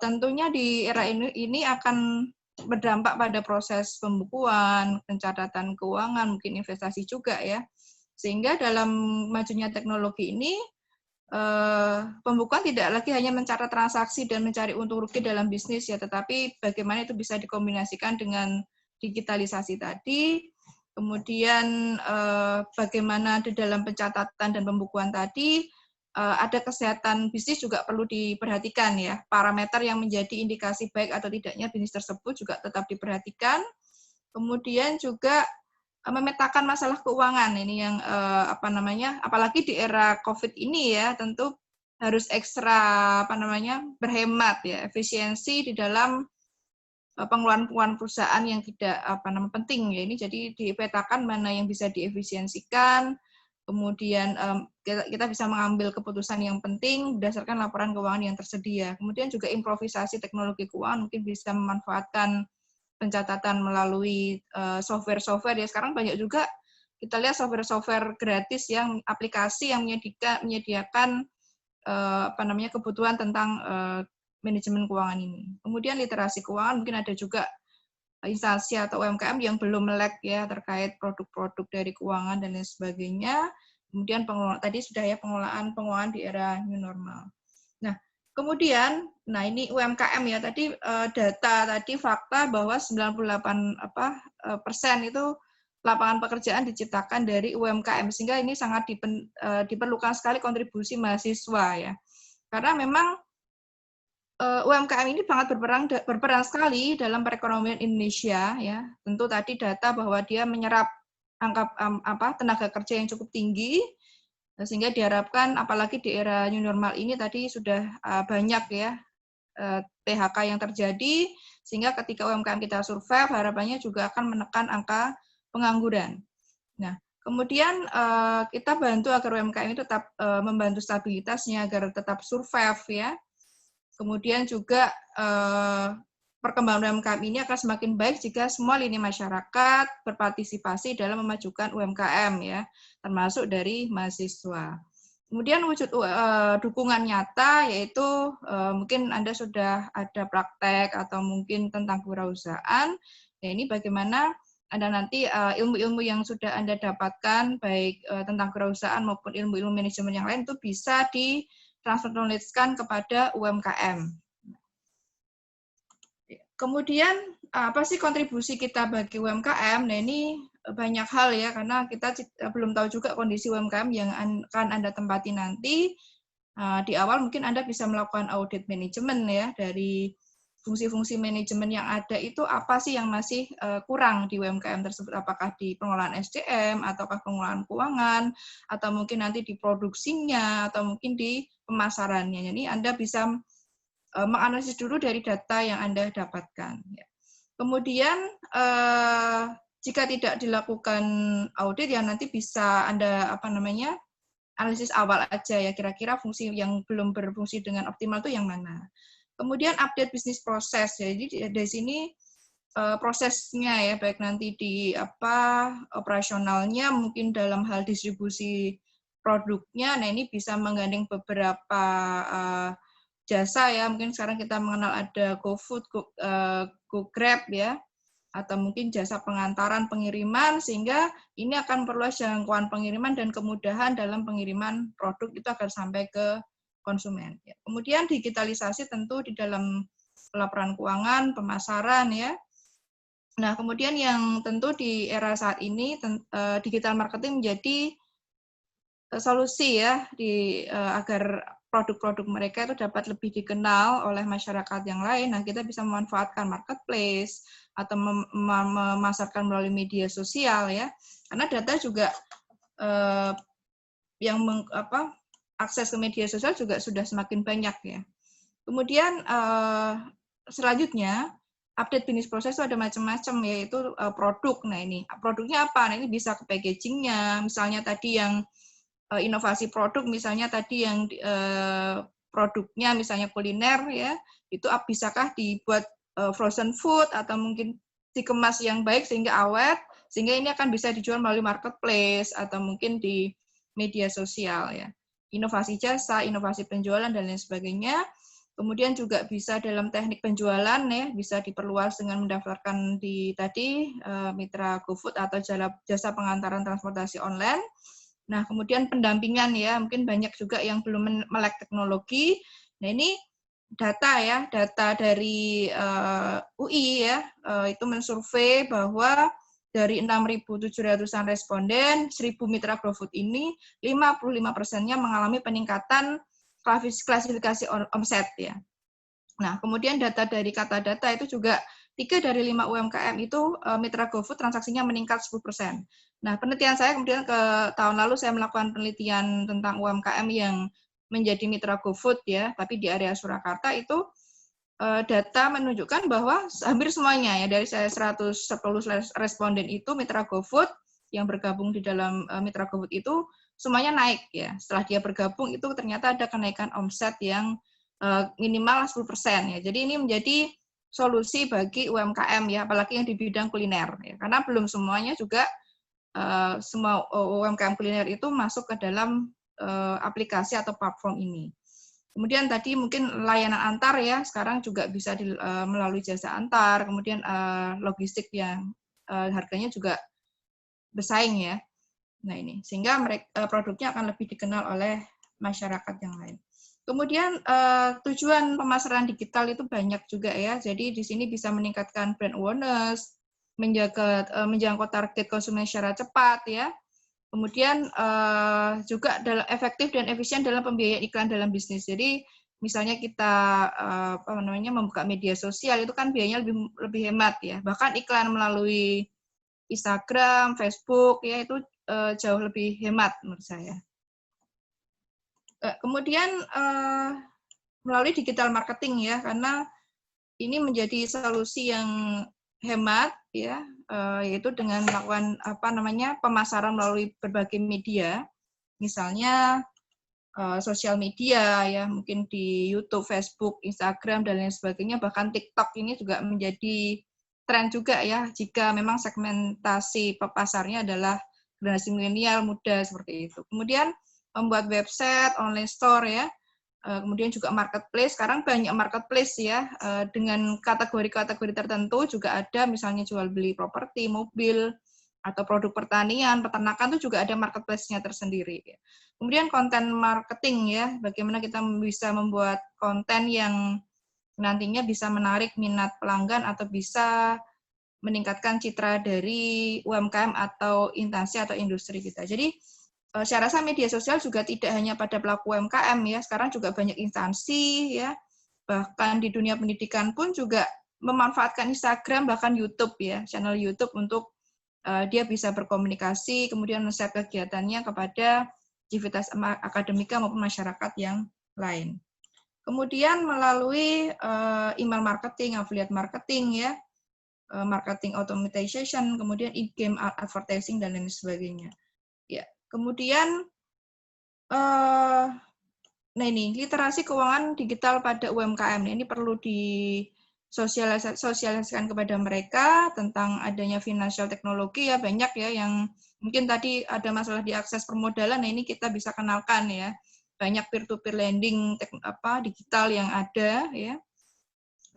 tentunya di era ini akan berdampak pada proses pembukuan, pencatatan keuangan, mungkin investasi juga ya. Sehingga dalam majunya teknologi ini, pembukuan tidak lagi hanya mencatat transaksi dan mencari untung rugi dalam bisnis ya, tetapi bagaimana itu bisa dikombinasikan dengan digitalisasi tadi, kemudian bagaimana di dalam pencatatan dan pembukuan tadi, ada kesehatan bisnis juga perlu diperhatikan ya. Parameter yang menjadi indikasi baik atau tidaknya bisnis tersebut juga tetap diperhatikan. Kemudian juga memetakan masalah keuangan ini yang apalagi di era COVID ini ya, tentu harus ekstra berhemat ya, efisiensi di dalam pengeluaran perusahaan yang tidak penting ya. Ini jadi dipetakan mana yang bisa diefisiensikan. Kemudian kita bisa mengambil keputusan yang penting berdasarkan laporan keuangan yang tersedia. Kemudian juga improvisasi teknologi keuangan, mungkin bisa memanfaatkan pencatatan melalui software-software ya. Sekarang banyak juga kita lihat software-software gratis yang aplikasi yang menyediakan kebutuhan tentang manajemen keuangan ini. Kemudian literasi keuangan, mungkin ada juga instansi atau UMKM yang belum melek ya terkait produk-produk dari keuangan dan lain sebagainya. Kemudian tadi sudah ya pengelolaan di era new normal. Nah, kemudian, ini UMKM ya, tadi fakta bahwa 98% itu lapangan pekerjaan diciptakan dari UMKM, sehingga ini sangat diperlukan sekali kontribusi mahasiswa ya. Karena memang UMKM ini sangat berperan sekali dalam perekonomian Indonesia ya. Tentu tadi data bahwa dia menyerap tenaga kerja yang cukup tinggi, sehingga diharapkan apalagi di era new normal ini tadi sudah banyak ya PHK yang terjadi, sehingga ketika UMKM kita survive harapannya juga akan menekan angka pengangguran. Nah, kemudian kita bantu agar UMKM itu tetap membantu stabilitasnya agar tetap survive ya. Kemudian juga perkembangan UMKM ini akan semakin baik jika semua lini masyarakat berpartisipasi dalam memajukan UMKM ya, termasuk dari mahasiswa. Kemudian wujud dukungan nyata yaitu mungkin Anda sudah ada praktek atau mungkin tentang kewirausahaan. Ya, ini bagaimana Anda nanti ilmu-ilmu yang sudah Anda dapatkan baik tentang kewirausahaan maupun ilmu-ilmu manajemen yang lain itu bisa di-transfer knowledge-kan kepada UMKM. Kemudian apa sih kontribusi kita bagi UMKM? Nah, ini banyak hal ya, karena kita belum tahu juga kondisi UMKM yang akan Anda tempati nanti. Di awal mungkin Anda bisa melakukan audit manajemen ya, dari fungsi-fungsi manajemen yang ada itu apa sih yang masih kurang di UMKM tersebut, apakah di pengelolaan SDM, ataukah pengelolaan keuangan, atau mungkin nanti di produksinya, atau mungkin di pemasarannya. Jadi Anda bisa menganalisis dulu dari data yang Anda dapatkan. Kemudian jika tidak dilakukan audit ya nanti bisa Anda analisis awal aja ya, kira-kira fungsi yang belum berfungsi dengan optimal itu yang mana. Kemudian update bisnis proses. Jadi dari sini prosesnya ya, baik nanti di operasionalnya, mungkin dalam hal distribusi produknya. Nah, ini bisa menggandeng beberapa jasa ya. Mungkin sekarang kita mengenal ada GoFood, GoGrab ya, atau mungkin jasa pengantaran pengiriman, sehingga ini akan perluas jangkauan pengiriman dan kemudahan dalam pengiriman produk itu akan sampai ke konsumen. Kemudian digitalisasi tentu di dalam pelaporan keuangan, pemasaran ya. Nah, kemudian yang tentu di era saat ini digital marketing menjadi solusi ya agar produk-produk mereka itu dapat lebih dikenal oleh masyarakat yang lain. Nah, kita bisa memanfaatkan marketplace atau memasarkan melalui media sosial ya. Karena data juga akses ke media sosial juga sudah semakin banyak ya. Kemudian selanjutnya update bisnis proses itu ada macam-macam, yaitu produk. Nah, ini produknya apa? Nah, ini bisa ke packaging-nya, misalnya tadi yang inovasi produk, misalnya tadi yang produknya misalnya kuliner ya, itu bisakah dibuat frozen food atau mungkin dikemas yang baik sehingga awet, sehingga ini akan bisa dijual melalui marketplace atau mungkin di media sosial ya. Inovasi jasa, inovasi penjualan dan lain sebagainya. Kemudian juga bisa dalam teknik penjualan ya, bisa diperluas dengan mendaftarkan di tadi mitra GoFood atau jasa pengantaran transportasi online. Nah, kemudian pendampingan ya, mungkin banyak juga yang belum melek teknologi. Nah, ini data dari UI ya, itu mensurvei bahwa dari 6.700-an responden, 1.000 mitra GoFood ini 55%-nya mengalami peningkatan klasifikasi omset ya. Nah, kemudian data dari kata data itu juga 3 dari 5 UMKM itu mitra GoFood transaksinya meningkat 10%. Nah, penelitian saya kemudian ke tahun lalu saya melakukan penelitian tentang UMKM yang menjadi mitra GoFood ya, tapi di area Surakarta itu data menunjukkan bahwa hampir semuanya ya, dari saya 110 responden itu mitra GoFood yang bergabung di dalam mitra GoFood itu semuanya naik ya. Setelah dia bergabung itu ternyata ada kenaikan omset yang minimal 10% ya. Jadi ini menjadi solusi bagi UMKM ya, apalagi yang di bidang kuliner ya. Karena belum semuanya juga semua UMKM kuliner itu masuk ke dalam aplikasi atau platform ini. Kemudian tadi mungkin layanan antar ya, sekarang juga bisa melalui jasa antar, kemudian logistik yang harganya juga bersaing ya. Nah ini, sehingga produknya akan lebih dikenal oleh masyarakat yang lain. Kemudian tujuan pemasaran digital itu banyak juga ya. Jadi di sini bisa meningkatkan brand awareness, menjangkau target konsumen secara cepat ya. Kemudian juga efektif dan efisien dalam pembiayaan iklan dalam bisnis. Jadi misalnya kita membuka media sosial itu kan biayanya lebih hemat ya. Bahkan iklan melalui Instagram, Facebook ya itu jauh lebih hemat menurut saya. Kemudian melalui digital marketing ya, karena ini menjadi solusi yang hemat ya, yaitu dengan melakukan pemasaran melalui berbagai media, misalnya sosial media ya, mungkin di YouTube, Facebook, Instagram dan lain sebagainya, bahkan TikTok ini juga menjadi tren juga ya, jika memang segmentasi pasarnya adalah generasi milenial muda seperti itu. Kemudian membuat website, online store ya, kemudian juga marketplace. Sekarang banyak marketplace ya, dengan kategori-kategori tertentu juga ada, misalnya jual beli properti, mobil, atau produk pertanian, peternakan itu juga ada marketplace-nya tersendiri. Kemudian konten marketing ya, bagaimana kita bisa membuat konten yang nantinya bisa menarik minat pelanggan atau bisa meningkatkan citra dari UMKM atau instansi atau industri kita. Jadi saya rasa media sosial juga tidak hanya pada pelaku UMKM ya, sekarang juga banyak instansi ya, bahkan di dunia pendidikan pun juga memanfaatkan Instagram, bahkan YouTube ya, channel YouTube untuk dia bisa berkomunikasi, kemudian men-share kegiatannya kepada aktivitas akademika maupun masyarakat yang lain. Kemudian melalui email marketing, affiliate marketing ya, marketing automation, kemudian in-game advertising dan lain sebagainya. Ya, kemudian nah ini literasi keuangan digital pada UMKM ini perlu disosialisasikan kepada mereka tentang adanya financial teknologi ya, banyak ya yang mungkin tadi ada masalah di akses permodalan. Nah ini kita bisa kenalkan ya, banyak peer-to-peer lending digital yang ada ya.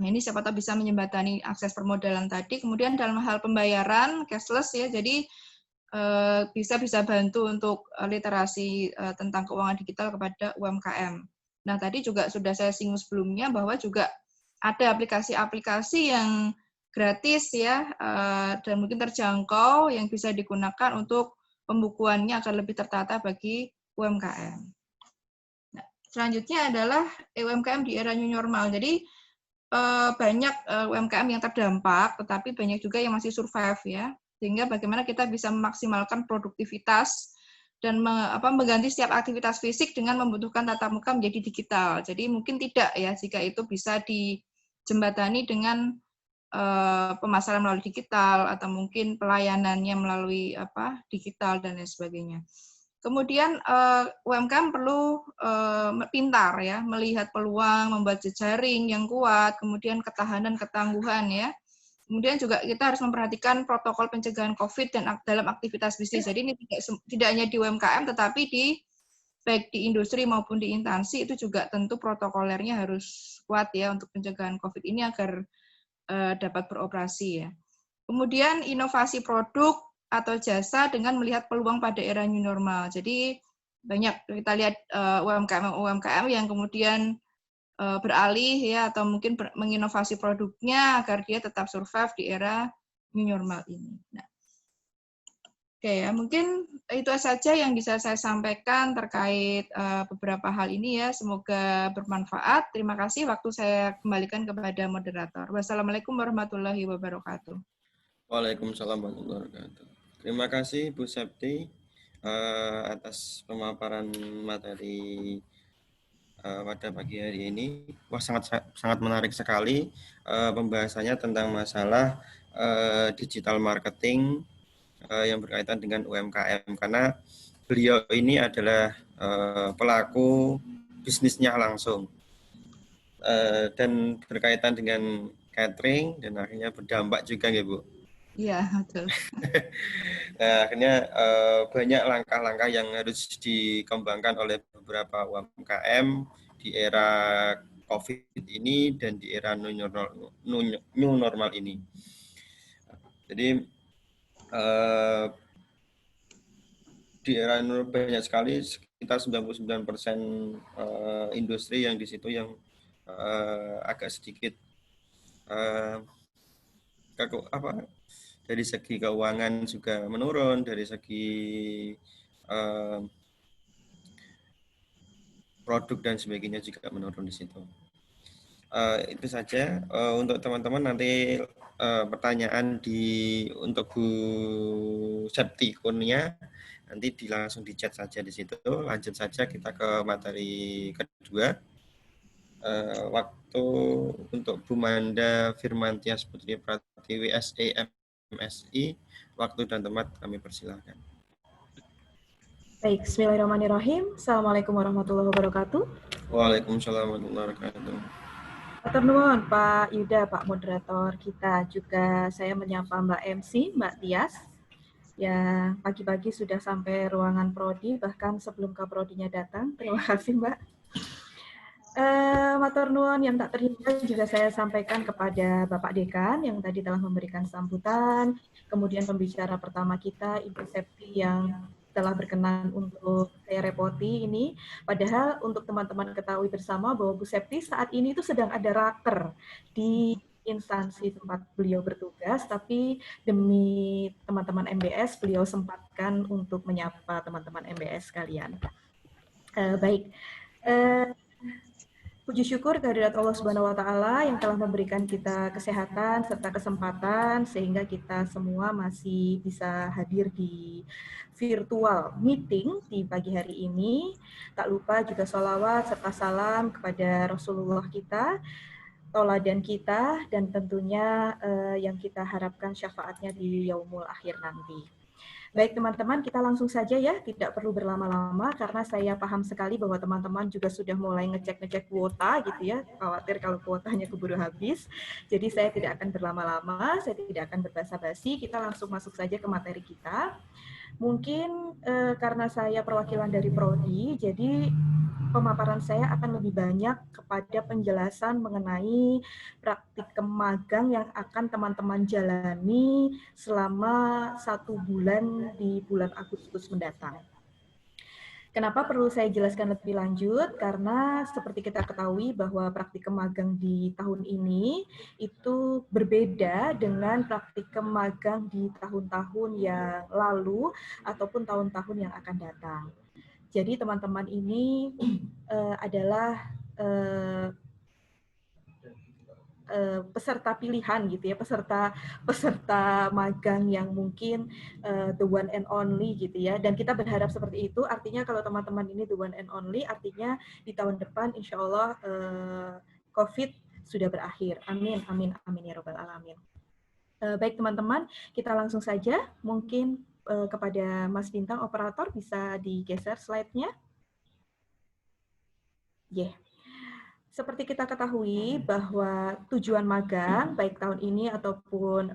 Nah ini siapa tahu bisa menjembatani akses permodalan tadi. Kemudian dalam hal pembayaran cashless ya, jadi bisa bantu untuk literasi tentang keuangan digital kepada UMKM. Nah, tadi juga sudah saya singgung sebelumnya bahwa juga ada aplikasi-aplikasi yang gratis ya, dan mungkin terjangkau yang bisa digunakan untuk pembukuannya agar lebih tertata bagi UMKM. Nah, selanjutnya adalah UMKM di era new normal. Jadi banyak UMKM yang terdampak, tetapi banyak juga yang masih survive ya. Sehingga bagaimana kita bisa memaksimalkan produktivitas dan mengganti setiap aktivitas fisik dengan membutuhkan tatap muka menjadi digital. Jadi mungkin tidak ya jika itu bisa dijembatani dengan pemasaran melalui digital atau mungkin pelayanannya melalui digital dan lain sebagainya. Kemudian UMKM perlu pintar ya, melihat peluang, membuat jejaring yang kuat, kemudian ketahanan, ketangguhan ya. Kemudian juga kita harus memperhatikan protokol pencegahan COVID dan dalam aktivitas bisnis. Jadi ini tidak hanya di UMKM, tetapi baik di industri maupun di instansi itu juga tentu protokolernya harus kuat ya untuk pencegahan COVID ini agar dapat beroperasi ya. Kemudian inovasi produk atau jasa dengan melihat peluang pada era new normal. Jadi banyak kita lihat UMKM yang kemudian beralih ya atau mungkin menginovasi produknya agar dia tetap survive di era new normal ini. Nah, oke ya, mungkin itu saja yang bisa saya sampaikan terkait beberapa hal ini ya. Semoga bermanfaat. Terima kasih. Waktu saya kembalikan kepada moderator. Wassalamualaikum warahmatullahi wabarakatuh. Waalaikumsalam warahmatullahi wabarakatuh. Terima kasih Bu Septi atas pemaparan materi pada pagi hari ini. Wah, sangat menarik sekali pembahasannya tentang masalah digital marketing yang berkaitan dengan UMKM, karena beliau ini adalah pelaku bisnisnya langsung dan berkaitan dengan catering dan akhirnya berdampak juga ya Bu. Iya, betul. Nah, akhirnya banyak langkah-langkah yang harus dikembangkan oleh beberapa UMKM di era COVID ini dan di era new normal ini. Jadi di era banyak sekali, sekitar 99% industri yang di situ yang agak sedikit dari segi keuangan juga menurun, dari segi produk dan sebagainya juga menurun di situ. Itu saja untuk teman-teman. Nanti pertanyaan untuk Bu Septi Kurnia nanti langsung di chat saja di situ. Lanjut saja kita ke materi kedua. Waktu untuk Bu Manda Firmantias Putri Pratiwi SEMSI, waktu dan tempat kami persilahkan. Baik, bismillahirrahmanirrahim. Assalamualaikum warahmatullahi wabarakatuh. Waalaikumsalam warahmatullahi wabarakatuh. Atur nuwun Pak Yuda, Pak Moderator kita. Juga saya menyapa Mbak MC, Mbak Tias. Ya, pagi-pagi sudah sampai ruangan Prodi, bahkan sebelum Kaprodinya datang. Terima kasih Mbak. Matur nuwun yang tak terhingga juga saya sampaikan kepada Bapak Dekan yang tadi telah memberikan sambutan. Kemudian pembicara pertama kita, Ibu Septi yang telah berkenan untuk saya repoti ini. Padahal untuk teman-teman ketahui bersama bahwa Bu Septi saat ini itu sedang ada raker di instansi tempat beliau bertugas, tapi demi teman-teman MBS beliau sempatkan untuk menyapa teman-teman MBS sekalian. Baik. Puji syukur kehadirat Allah Subhanahu wa Ta'ala yang telah memberikan kita kesehatan serta kesempatan sehingga kita semua masih bisa hadir di virtual meeting di pagi hari ini. Tak lupa juga sholawat serta salam kepada Rasulullah kita, tauladan kita, dan tentunya yang kita harapkan syafaatnya di yaumul akhir nanti. Baik teman-teman, kita langsung saja ya, tidak perlu berlama-lama karena saya paham sekali bahwa teman-teman juga sudah mulai ngecek-ngecek kuota gitu ya, khawatir kalau kuotanya keburu habis. Jadi saya tidak akan berlama-lama, saya tidak akan berbasa-basi, kita langsung masuk saja ke materi kita. Mungkin karena saya perwakilan dari Prodi, jadi pemaparan saya akan lebih banyak kepada penjelasan mengenai praktikum magang yang akan teman-teman jalani selama 1 bulan di bulan Agustus mendatang. Kenapa perlu saya jelaskan lebih lanjut? Karena seperti kita ketahui bahwa praktikum magang di tahun ini itu berbeda dengan praktikum magang di tahun-tahun yang lalu ataupun tahun-tahun yang akan datang. Jadi teman-teman ini adalah peserta pilihan gitu ya, peserta magang yang mungkin the one and only gitu ya, dan kita berharap seperti itu. Artinya kalau teman-teman ini the one and only, artinya di tahun depan insya Allah COVID sudah berakhir. Amin, amin, amin ya robbal alamin. Baik teman-teman, kita langsung saja. Mungkin kepada Mas Bintang operator bisa digeser slide-nya. Seperti kita ketahui bahwa tujuan magang baik tahun ini ataupun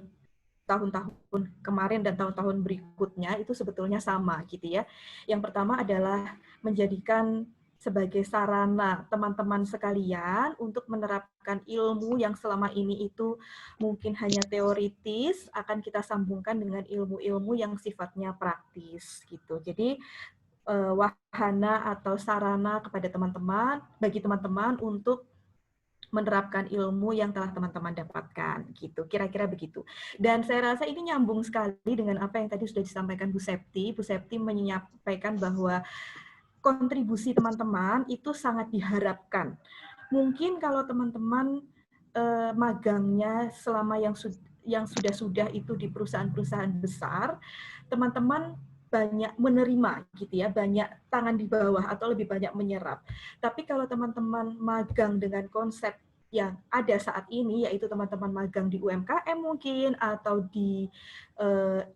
tahun-tahun kemarin dan tahun-tahun berikutnya itu sebetulnya sama gitu ya. Yang pertama adalah menjadikan sebagai sarana teman-teman sekalian untuk menerapkan ilmu yang selama ini itu mungkin hanya teoritis, akan kita sambungkan dengan ilmu-ilmu yang sifatnya praktis gitu. Jadi wahana atau sarana kepada teman-teman, bagi teman-teman untuk menerapkan ilmu yang telah teman-teman dapatkan, gitu. Kira-kira begitu. Dan saya rasa ini nyambung sekali dengan apa yang tadi sudah disampaikan Bu Septi. Bu Septi menyampaikan bahwa kontribusi teman-teman itu sangat diharapkan. Mungkin kalau teman-teman magangnya selama yang sudah itu di perusahaan-perusahaan besar, teman-teman banyak menerima gitu ya, banyak tangan di bawah atau lebih banyak menyerap. Tapi kalau teman-teman magang dengan konsep yang ada saat ini, yaitu teman-teman magang di UMKM mungkin, atau di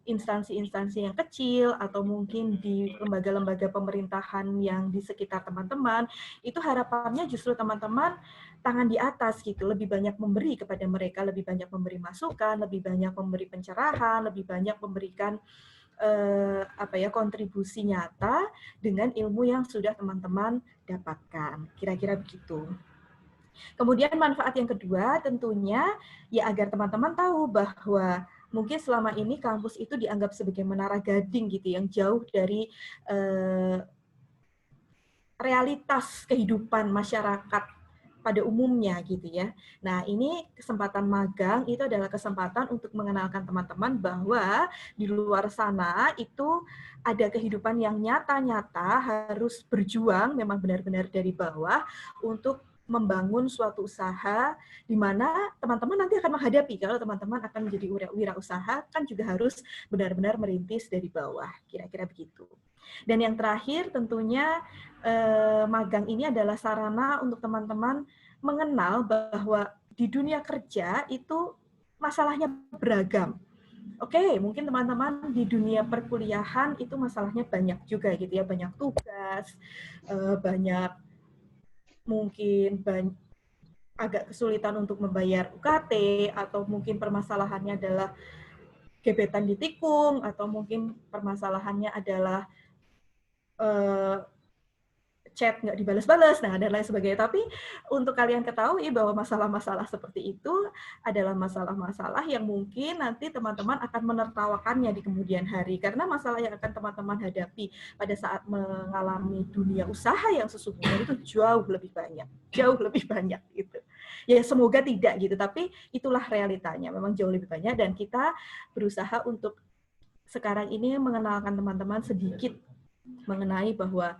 instansi-instansi yang kecil, atau mungkin di lembaga-lembaga pemerintahan yang di sekitar teman-teman, itu harapannya justru teman-teman tangan di atas gitu, lebih banyak memberi kepada mereka, lebih banyak memberi masukan, lebih banyak memberi pencerahan, lebih banyak memberikan kontribusi nyata dengan ilmu yang sudah teman-teman dapatkan. Kira-kira begitu. Kemudian manfaat yang kedua tentunya ya agar teman-teman tahu bahwa Mungkin selama ini kampus itu dianggap sebagai menara gading gitu, yang jauh dari realitas kehidupan masyarakat pada umumnya gitu ya. Nah, ini kesempatan magang itu adalah kesempatan untuk mengenalkan teman-teman bahwa di luar sana itu ada kehidupan yang nyata-nyata, harus berjuang memang benar-benar dari bawah untuk membangun suatu usaha di mana teman-teman nanti akan menghadapi, kalau teman-teman akan menjadi wirausaha kan juga harus benar-benar merintis dari bawah, kira-kira begitu. Dan yang terakhir tentunya magang ini adalah sarana untuk teman-teman mengenal bahwa di dunia kerja itu masalahnya beragam. Oke, mungkin teman-teman di dunia perkuliahan itu masalahnya banyak juga gitu ya, banyak tugas, banyak mungkin agak kesulitan untuk membayar UKT, atau mungkin permasalahannya adalah gebetan ditikung, atau mungkin permasalahannya adalah chat nggak dibalas-balas, nah dan lain sebagainya. Tapi untuk kalian ketahui bahwa masalah-masalah seperti itu adalah masalah-masalah yang mungkin nanti teman-teman akan menertawakannya di kemudian hari, karena masalah yang akan teman-teman hadapi pada saat mengalami dunia usaha yang sesungguhnya itu jauh lebih banyak gitu. Ya semoga tidak gitu, tapi itulah realitanya, memang jauh lebih banyak, dan kita berusaha untuk sekarang ini mengenalkan teman-teman sedikit mengenai bahwa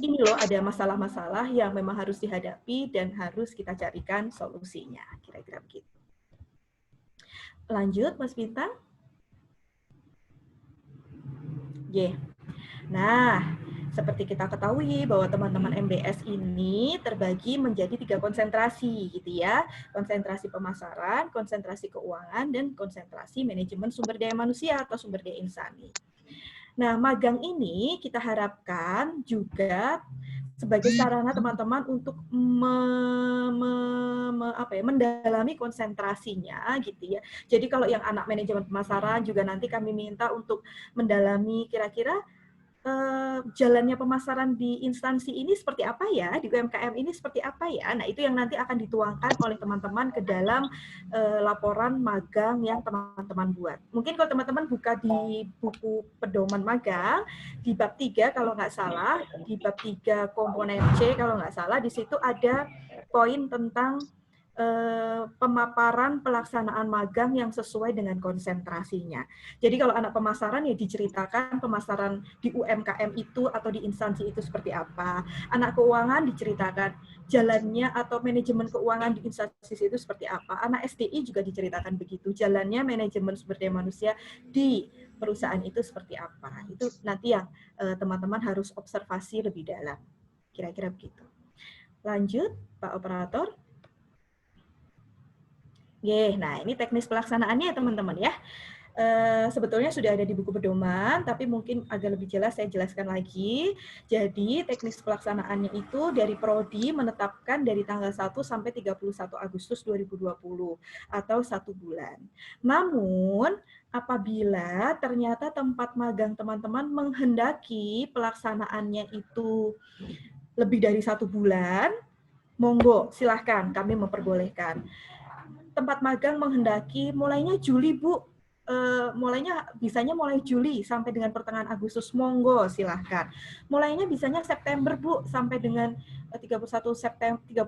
ini loh ada masalah-masalah yang memang harus dihadapi dan harus kita carikan solusinya. Kira-kira begitu. Lanjut, Mas Bintang. Nah, seperti kita ketahui bahwa teman-teman MBS ini terbagi menjadi 3 konsentrasi gitu ya. Konsentrasi pemasaran, konsentrasi keuangan, dan konsentrasi manajemen sumber daya manusia atau sumber daya insani. Nah, magang ini kita harapkan juga sebagai sarana teman-teman untuk mendalami konsentrasinya gitu ya. Jadi kalau yang anak manajemen pemasaran juga nanti kami minta untuk mendalami kira-kira jalannya pemasaran di instansi ini seperti apa ya, di UMKM ini seperti apa ya. Nah, itu yang nanti akan dituangkan oleh teman-teman ke dalam laporan magang yang teman-teman buat. Mungkin kalau teman-teman buka di buku pedoman magang, di bab 3 kalau nggak salah, di bab 3 komponen C kalau nggak salah, di situ ada poin tentang pemaparan pelaksanaan magang yang sesuai dengan konsentrasinya. Jadi kalau anak pemasaran ya diceritakan pemasaran di UMKM itu atau di instansi itu seperti apa. Anak keuangan diceritakan jalannya atau manajemen keuangan di instansi itu seperti apa. Anak SDI juga diceritakan begitu, jalannya manajemen sumber daya manusia di perusahaan itu seperti apa. Itu nanti yang teman-teman harus observasi lebih dalam. Kira-kira begitu. Lanjut, Pak Operator. Nah ini teknis pelaksanaannya ya teman-teman ya. Sebetulnya sudah ada di buku pedoman, tapi mungkin agak lebih jelas saya jelaskan lagi. Jadi teknis pelaksanaannya itu dari Prodi menetapkan dari tanggal 1 sampai 31 Agustus 2020 atau 1 bulan. Namun apabila ternyata tempat magang teman-teman menghendaki pelaksanaannya itu lebih dari 1 bulan, monggo silahkan kami memperbolehkan. Tempat magang menghendaki mulainya Juli, Bu. Bisanya mulai Juli sampai dengan pertengahan Agustus, monggo silahkan. Mulainya bisanya September, Bu, sampai dengan 30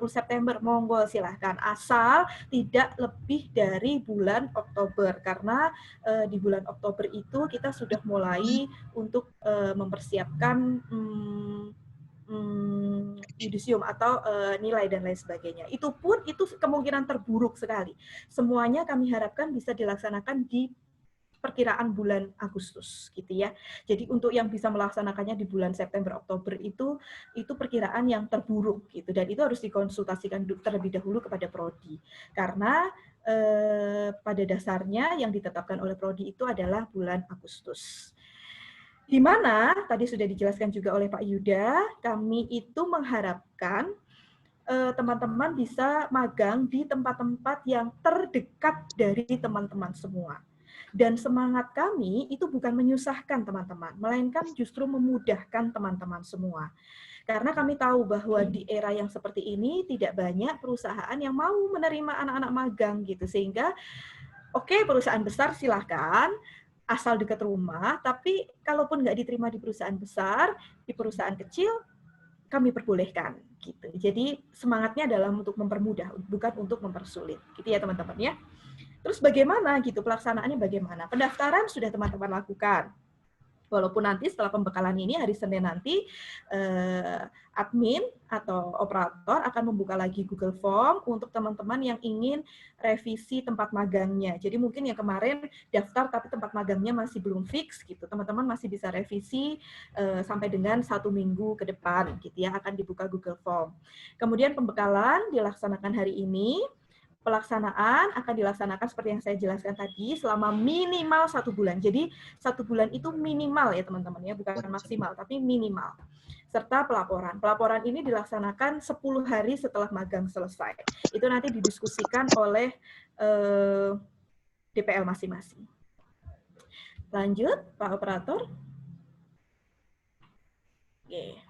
September, monggo silahkan. Asal tidak lebih dari bulan Oktober, karena di bulan Oktober itu kita sudah mulai untuk mempersiapkan yudisium atau nilai dan lain sebagainya. Itu pun itu kemungkinan terburuk sekali. Semuanya kami harapkan bisa dilaksanakan di perkiraan bulan Agustus gitu ya. Jadi untuk yang bisa melaksanakannya di bulan September Oktober itu perkiraan yang terburuk gitu, dan itu harus dikonsultasikan terlebih dahulu kepada prodi. Karena pada dasarnya yang ditetapkan oleh prodi itu adalah bulan Agustus. Di mana tadi sudah dijelaskan juga oleh Pak Yuda, kami itu mengharapkan teman-teman bisa magang di tempat-tempat yang terdekat dari teman-teman semua. Dan semangat kami itu bukan menyusahkan teman-teman, melainkan justru memudahkan teman-teman semua. Karena kami tahu bahwa di era yang seperti ini tidak banyak perusahaan yang mau menerima anak-anak magang gitu, sehingga Oke, perusahaan besar silahkan, asal dekat rumah, tapi kalaupun nggak diterima di perusahaan besar, di perusahaan kecil, kami perbolehkan. Gitu. Jadi semangatnya adalah untuk mempermudah, bukan untuk mempersulit. Gitu ya teman-teman ya. Terus bagaimana gitu, pelaksanaannya bagaimana? Pendaftaran sudah teman-teman lakukan. Walaupun nanti setelah pembekalan ini hari Senin nanti admin atau operator akan membuka lagi Google Form untuk teman-teman yang ingin revisi tempat magangnya. Jadi mungkin yang kemarin daftar tapi tempat magangnya masih belum fix gitu. Teman-teman masih bisa revisi sampai dengan 1 minggu ke depan gitu ya, akan dibuka Google Form. Kemudian pembekalan dilaksanakan hari ini. Pelaksanaan akan dilaksanakan seperti yang saya jelaskan tadi selama minimal 1 bulan. Jadi 1 bulan itu minimal ya teman-teman ya, bukan maksimal tapi minimal. Serta pelaporan. Pelaporan ini dilaksanakan 10 hari setelah magang selesai. Itu nanti didiskusikan oleh DPL masing-masing. Lanjut, Pak Operator. Oke.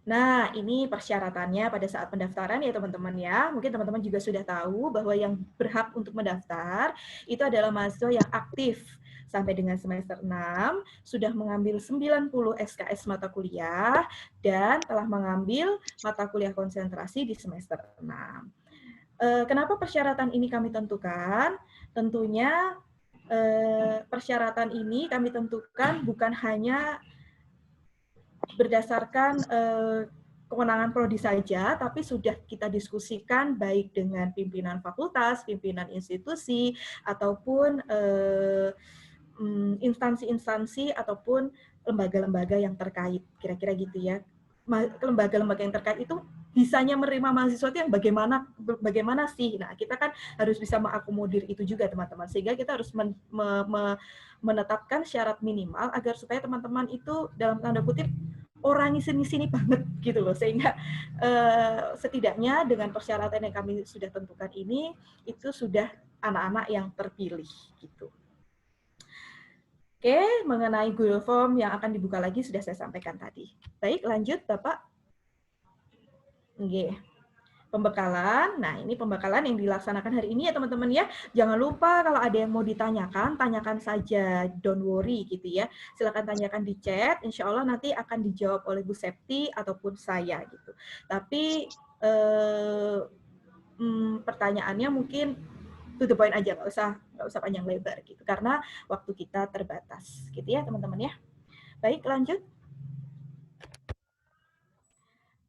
Nah, ini persyaratannya pada saat pendaftaran ya teman-teman ya. Mungkin teman-teman juga sudah tahu bahwa yang berhak untuk mendaftar itu adalah mahasiswa yang aktif sampai dengan semester 6, sudah mengambil 90 SKS mata kuliah, dan telah mengambil mata kuliah konsentrasi di semester 6. Kenapa persyaratan ini kami tentukan? Tentunya persyaratan ini kami tentukan bukan hanya berdasarkan kewenangan prodi saja, tapi sudah kita diskusikan baik dengan pimpinan fakultas, pimpinan institusi, ataupun instansi-instansi ataupun lembaga-lembaga yang terkait, kira-kira gitu ya. Lembaga-lembaga yang terkait itu bisanya menerima mahasiswa itu yang bagaimana sih? Nah, kita kan harus bisa mengakomodir itu juga teman-teman, sehingga kita harus menetapkan syarat minimal agar supaya teman-teman itu dalam tanda kutip orang sini banget gitu loh, sehingga setidaknya dengan persyaratan yang kami sudah tentukan ini itu sudah anak-anak yang terpilih gitu. Oke, mengenai Google Form yang akan dibuka lagi sudah saya sampaikan tadi. Baik, lanjut Bapak. Oke. Pembekalan. Nah, ini pembekalan yang dilaksanakan hari ini ya teman-teman ya. Jangan lupa kalau ada yang mau ditanyakan, tanyakan saja, don't worry gitu ya. Silakan tanyakan di chat, insya Allah nanti akan dijawab oleh Bu Septi ataupun saya gitu. Tapi pertanyaannya mungkin to the point aja, nggak usah panjang lebar gitu, karena waktu kita terbatas gitu ya teman-teman ya. Baik, lanjut.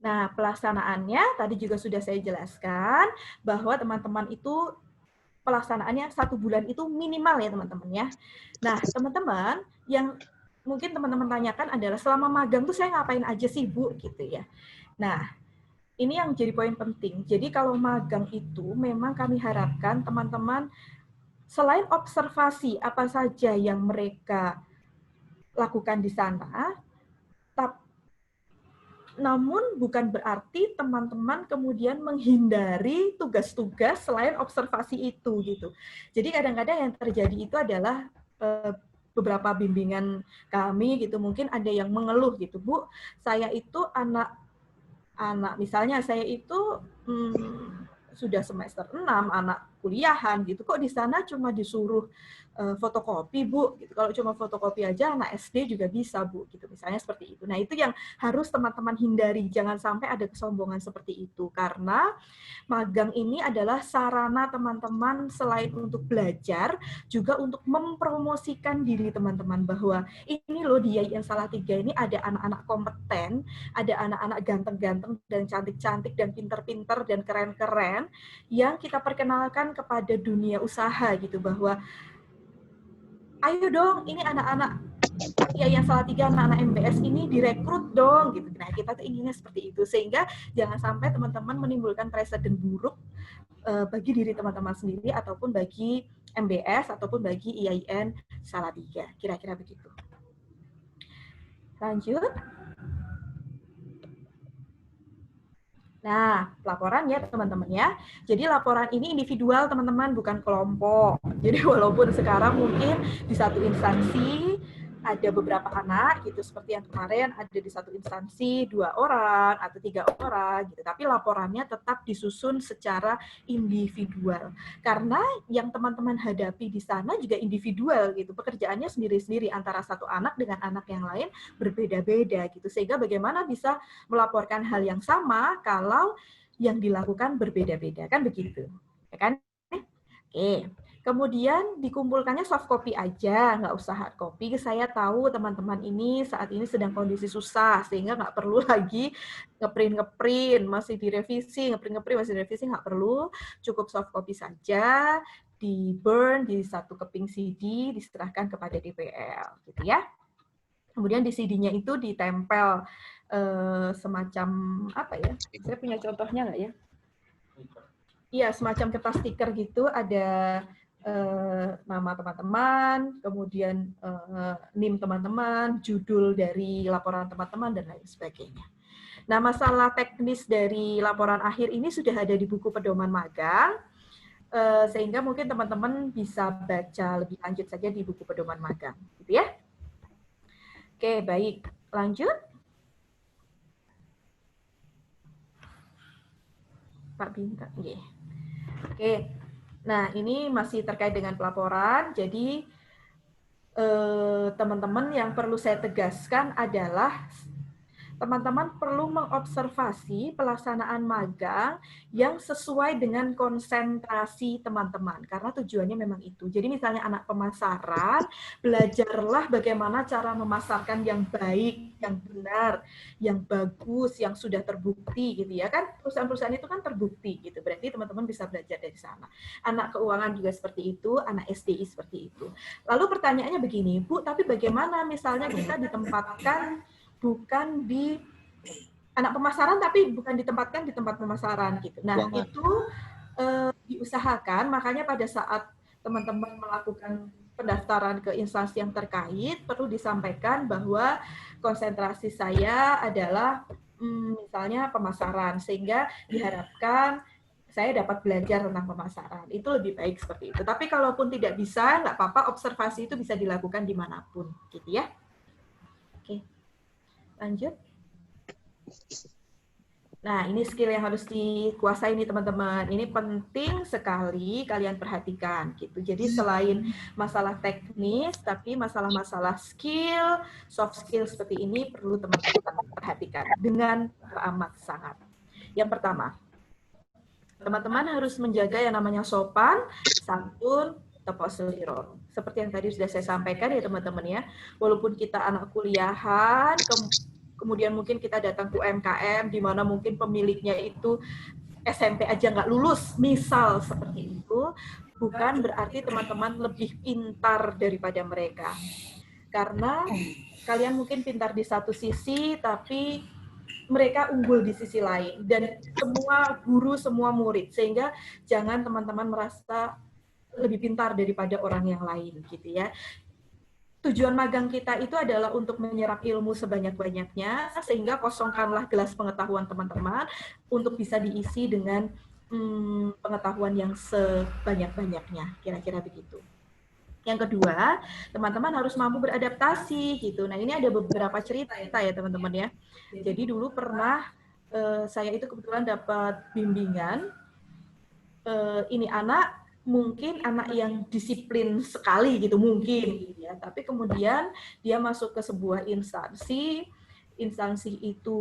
Nah, pelaksanaannya tadi juga sudah saya jelaskan bahwa teman-teman itu pelaksanaannya 1 bulan itu minimal ya teman-teman ya. Nah, teman-teman yang mungkin teman-teman tanyakan adalah selama magang tuh saya ngapain aja sih Bu gitu ya. Nah, ini yang jadi poin penting. Jadi kalau magang itu memang kami harapkan teman-teman selain observasi apa saja yang mereka lakukan di sana, namun bukan berarti teman-teman kemudian menghindari tugas-tugas selain observasi itu gitu. Jadi kadang-kadang yang terjadi itu adalah beberapa bimbingan kami gitu, mungkin ada yang mengeluh gitu, Bu, saya itu anak misalnya saya itu sudah semester 6, anak kuliahan gitu, kok di sana cuma disuruh fotokopi Bu, gitu. Kalau cuma fotokopi aja anak SD juga bisa Bu, gitu misalnya seperti itu. Nah itu yang harus teman-teman hindari, jangan sampai ada kesombongan seperti itu, karena magang ini adalah sarana teman-teman selain untuk belajar, juga untuk mempromosikan diri teman-teman bahwa ini loh di YIN Salatiga ini ada anak-anak kompeten, ada anak-anak ganteng-ganteng dan cantik-cantik dan pinter-pinter dan keren-keren yang kita perkenalkan kepada dunia usaha gitu, bahwa ayo dong, ini anak-anak YIN Salatiga, anak-anak MBS ini direkrut dong gitu. Nah, kita tuh inginnya seperti itu, sehingga jangan sampai teman-teman menimbulkan presiden buruk bagi diri teman-teman sendiri ataupun bagi MBS ataupun bagi YIN Salatiga. Kira-kira begitu. Lanjut. Nah, laporan ya teman-teman ya. Jadi laporan ini individual teman-teman, bukan kelompok. Jadi walaupun sekarang mungkin di satu instansi ada beberapa anak gitu, seperti yang kemarin ada di satu instansi 2 orang atau 3 orang gitu, tapi laporannya tetap disusun secara individual karena yang teman-teman hadapi di sana juga individual gitu, pekerjaannya sendiri-sendiri antara satu anak dengan anak yang lain berbeda-beda gitu, sehingga bagaimana bisa melaporkan hal yang sama kalau yang dilakukan berbeda-beda, kan begitu, ya kan? Oke. Kemudian dikumpulkannya soft copy aja, nggak usah hard copy. Saya tahu teman-teman ini saat ini sedang kondisi susah, sehingga nggak perlu lagi ngeprint, masih direvisi, masih direvisi, nggak perlu. Cukup soft copy saja, di burn di satu keping CD, diserahkan kepada DPL, gitu ya. Kemudian di CD-nya itu ditempel semacam apa ya? Saya punya contohnya nggak ya? Iya, semacam kertas stiker gitu, ada nama teman-teman, kemudian NIM teman-teman, judul dari laporan teman-teman, dan lain sebagainya. Nah, masalah teknis dari laporan akhir ini sudah ada di buku pedoman magang, sehingga mungkin teman-teman bisa baca lebih lanjut saja di buku pedoman magang, gitu ya. Oke, baik. Lanjut. Pak Bintang, yeah. Oke. Nah, ini masih terkait dengan pelaporan. Jadi, teman-teman yang perlu saya tegaskan adalah teman-teman perlu mengobservasi pelaksanaan magang yang sesuai dengan konsentrasi teman-teman, karena tujuannya memang itu. Jadi misalnya anak pemasaran, belajarlah bagaimana cara memasarkan yang baik, yang benar, yang bagus, yang sudah terbukti gitu ya kan. Perusahaan-perusahaan itu kan terbukti gitu. Berarti teman-teman bisa belajar dari sana. Anak keuangan juga seperti itu, anak SDI seperti itu. Lalu pertanyaannya begini, Bu, tapi bagaimana misalnya kita ditempatkan bukan di anak pemasaran, tapi bukan ditempatkan di tempat pemasaran gitu. Nah, itu diusahakan, makanya pada saat teman-teman melakukan pendaftaran ke instansi yang terkait, perlu disampaikan bahwa konsentrasi saya adalah misalnya pemasaran, sehingga diharapkan saya dapat belajar tentang pemasaran. Itu lebih baik seperti itu. Tapi kalaupun tidak bisa, nggak apa-apa, observasi itu bisa dilakukan dimanapun, gitu ya. Oke. Lanjut. Nah, ini skill yang harus dikuasai nih teman-teman. Ini penting sekali kalian perhatikan gitu. Jadi selain masalah teknis, tapi masalah-masalah skill, soft skill seperti ini perlu teman-teman perhatikan dengan teramat sangat. Yang pertama, teman-teman harus menjaga yang namanya sopan, santun, tepat seliro. Seperti yang tadi sudah saya sampaikan ya teman-teman ya. Walaupun kita anak kuliahan, kemudian mungkin kita datang ke UMKM, di mana mungkin pemiliknya itu SMP aja nggak lulus, misal seperti itu, bukan berarti teman-teman lebih pintar daripada mereka. Karena kalian mungkin pintar di satu sisi, tapi mereka unggul di sisi lain. Dan semua guru, semua murid. Sehingga jangan teman-teman merasa lebih pintar daripada orang yang lain, gitu ya. Tujuan magang kita itu adalah untuk menyerap ilmu sebanyak-banyaknya, sehingga kosongkanlah gelas pengetahuan teman-teman untuk bisa diisi dengan pengetahuan yang sebanyak-banyaknya, kira-kira begitu. Yang kedua, teman-teman harus mampu beradaptasi gitu. Nah, ini ada beberapa cerita ya teman-teman ya. Jadi dulu pernah saya itu kebetulan dapat bimbingan, ini anak mungkin anak yang disiplin sekali gitu mungkin ya, tapi kemudian dia masuk ke sebuah instansi itu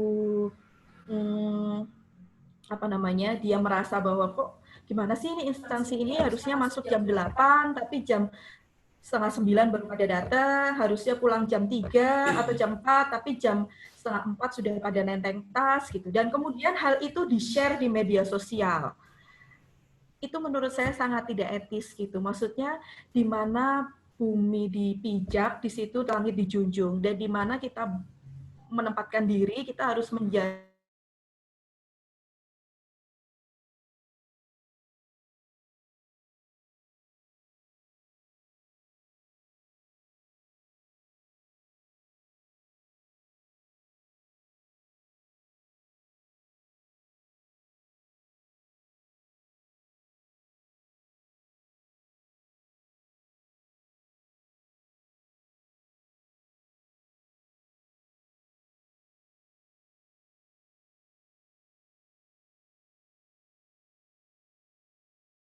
apa namanya, dia merasa bahwa kok gimana sih ini instansi ini harusnya masuk jam 8 tapi jam 8:30 baru pada datang, harusnya pulang jam 3 atau jam 4 tapi jam 3:30 sudah pada nenteng tas gitu. Dan kemudian hal itu di-share di media sosial. Itu menurut saya sangat tidak etis gitu. Maksudnya di mana bumi dipijak, di situ langit dijunjung, dan di mana kita menempatkan diri, kita harus menjaga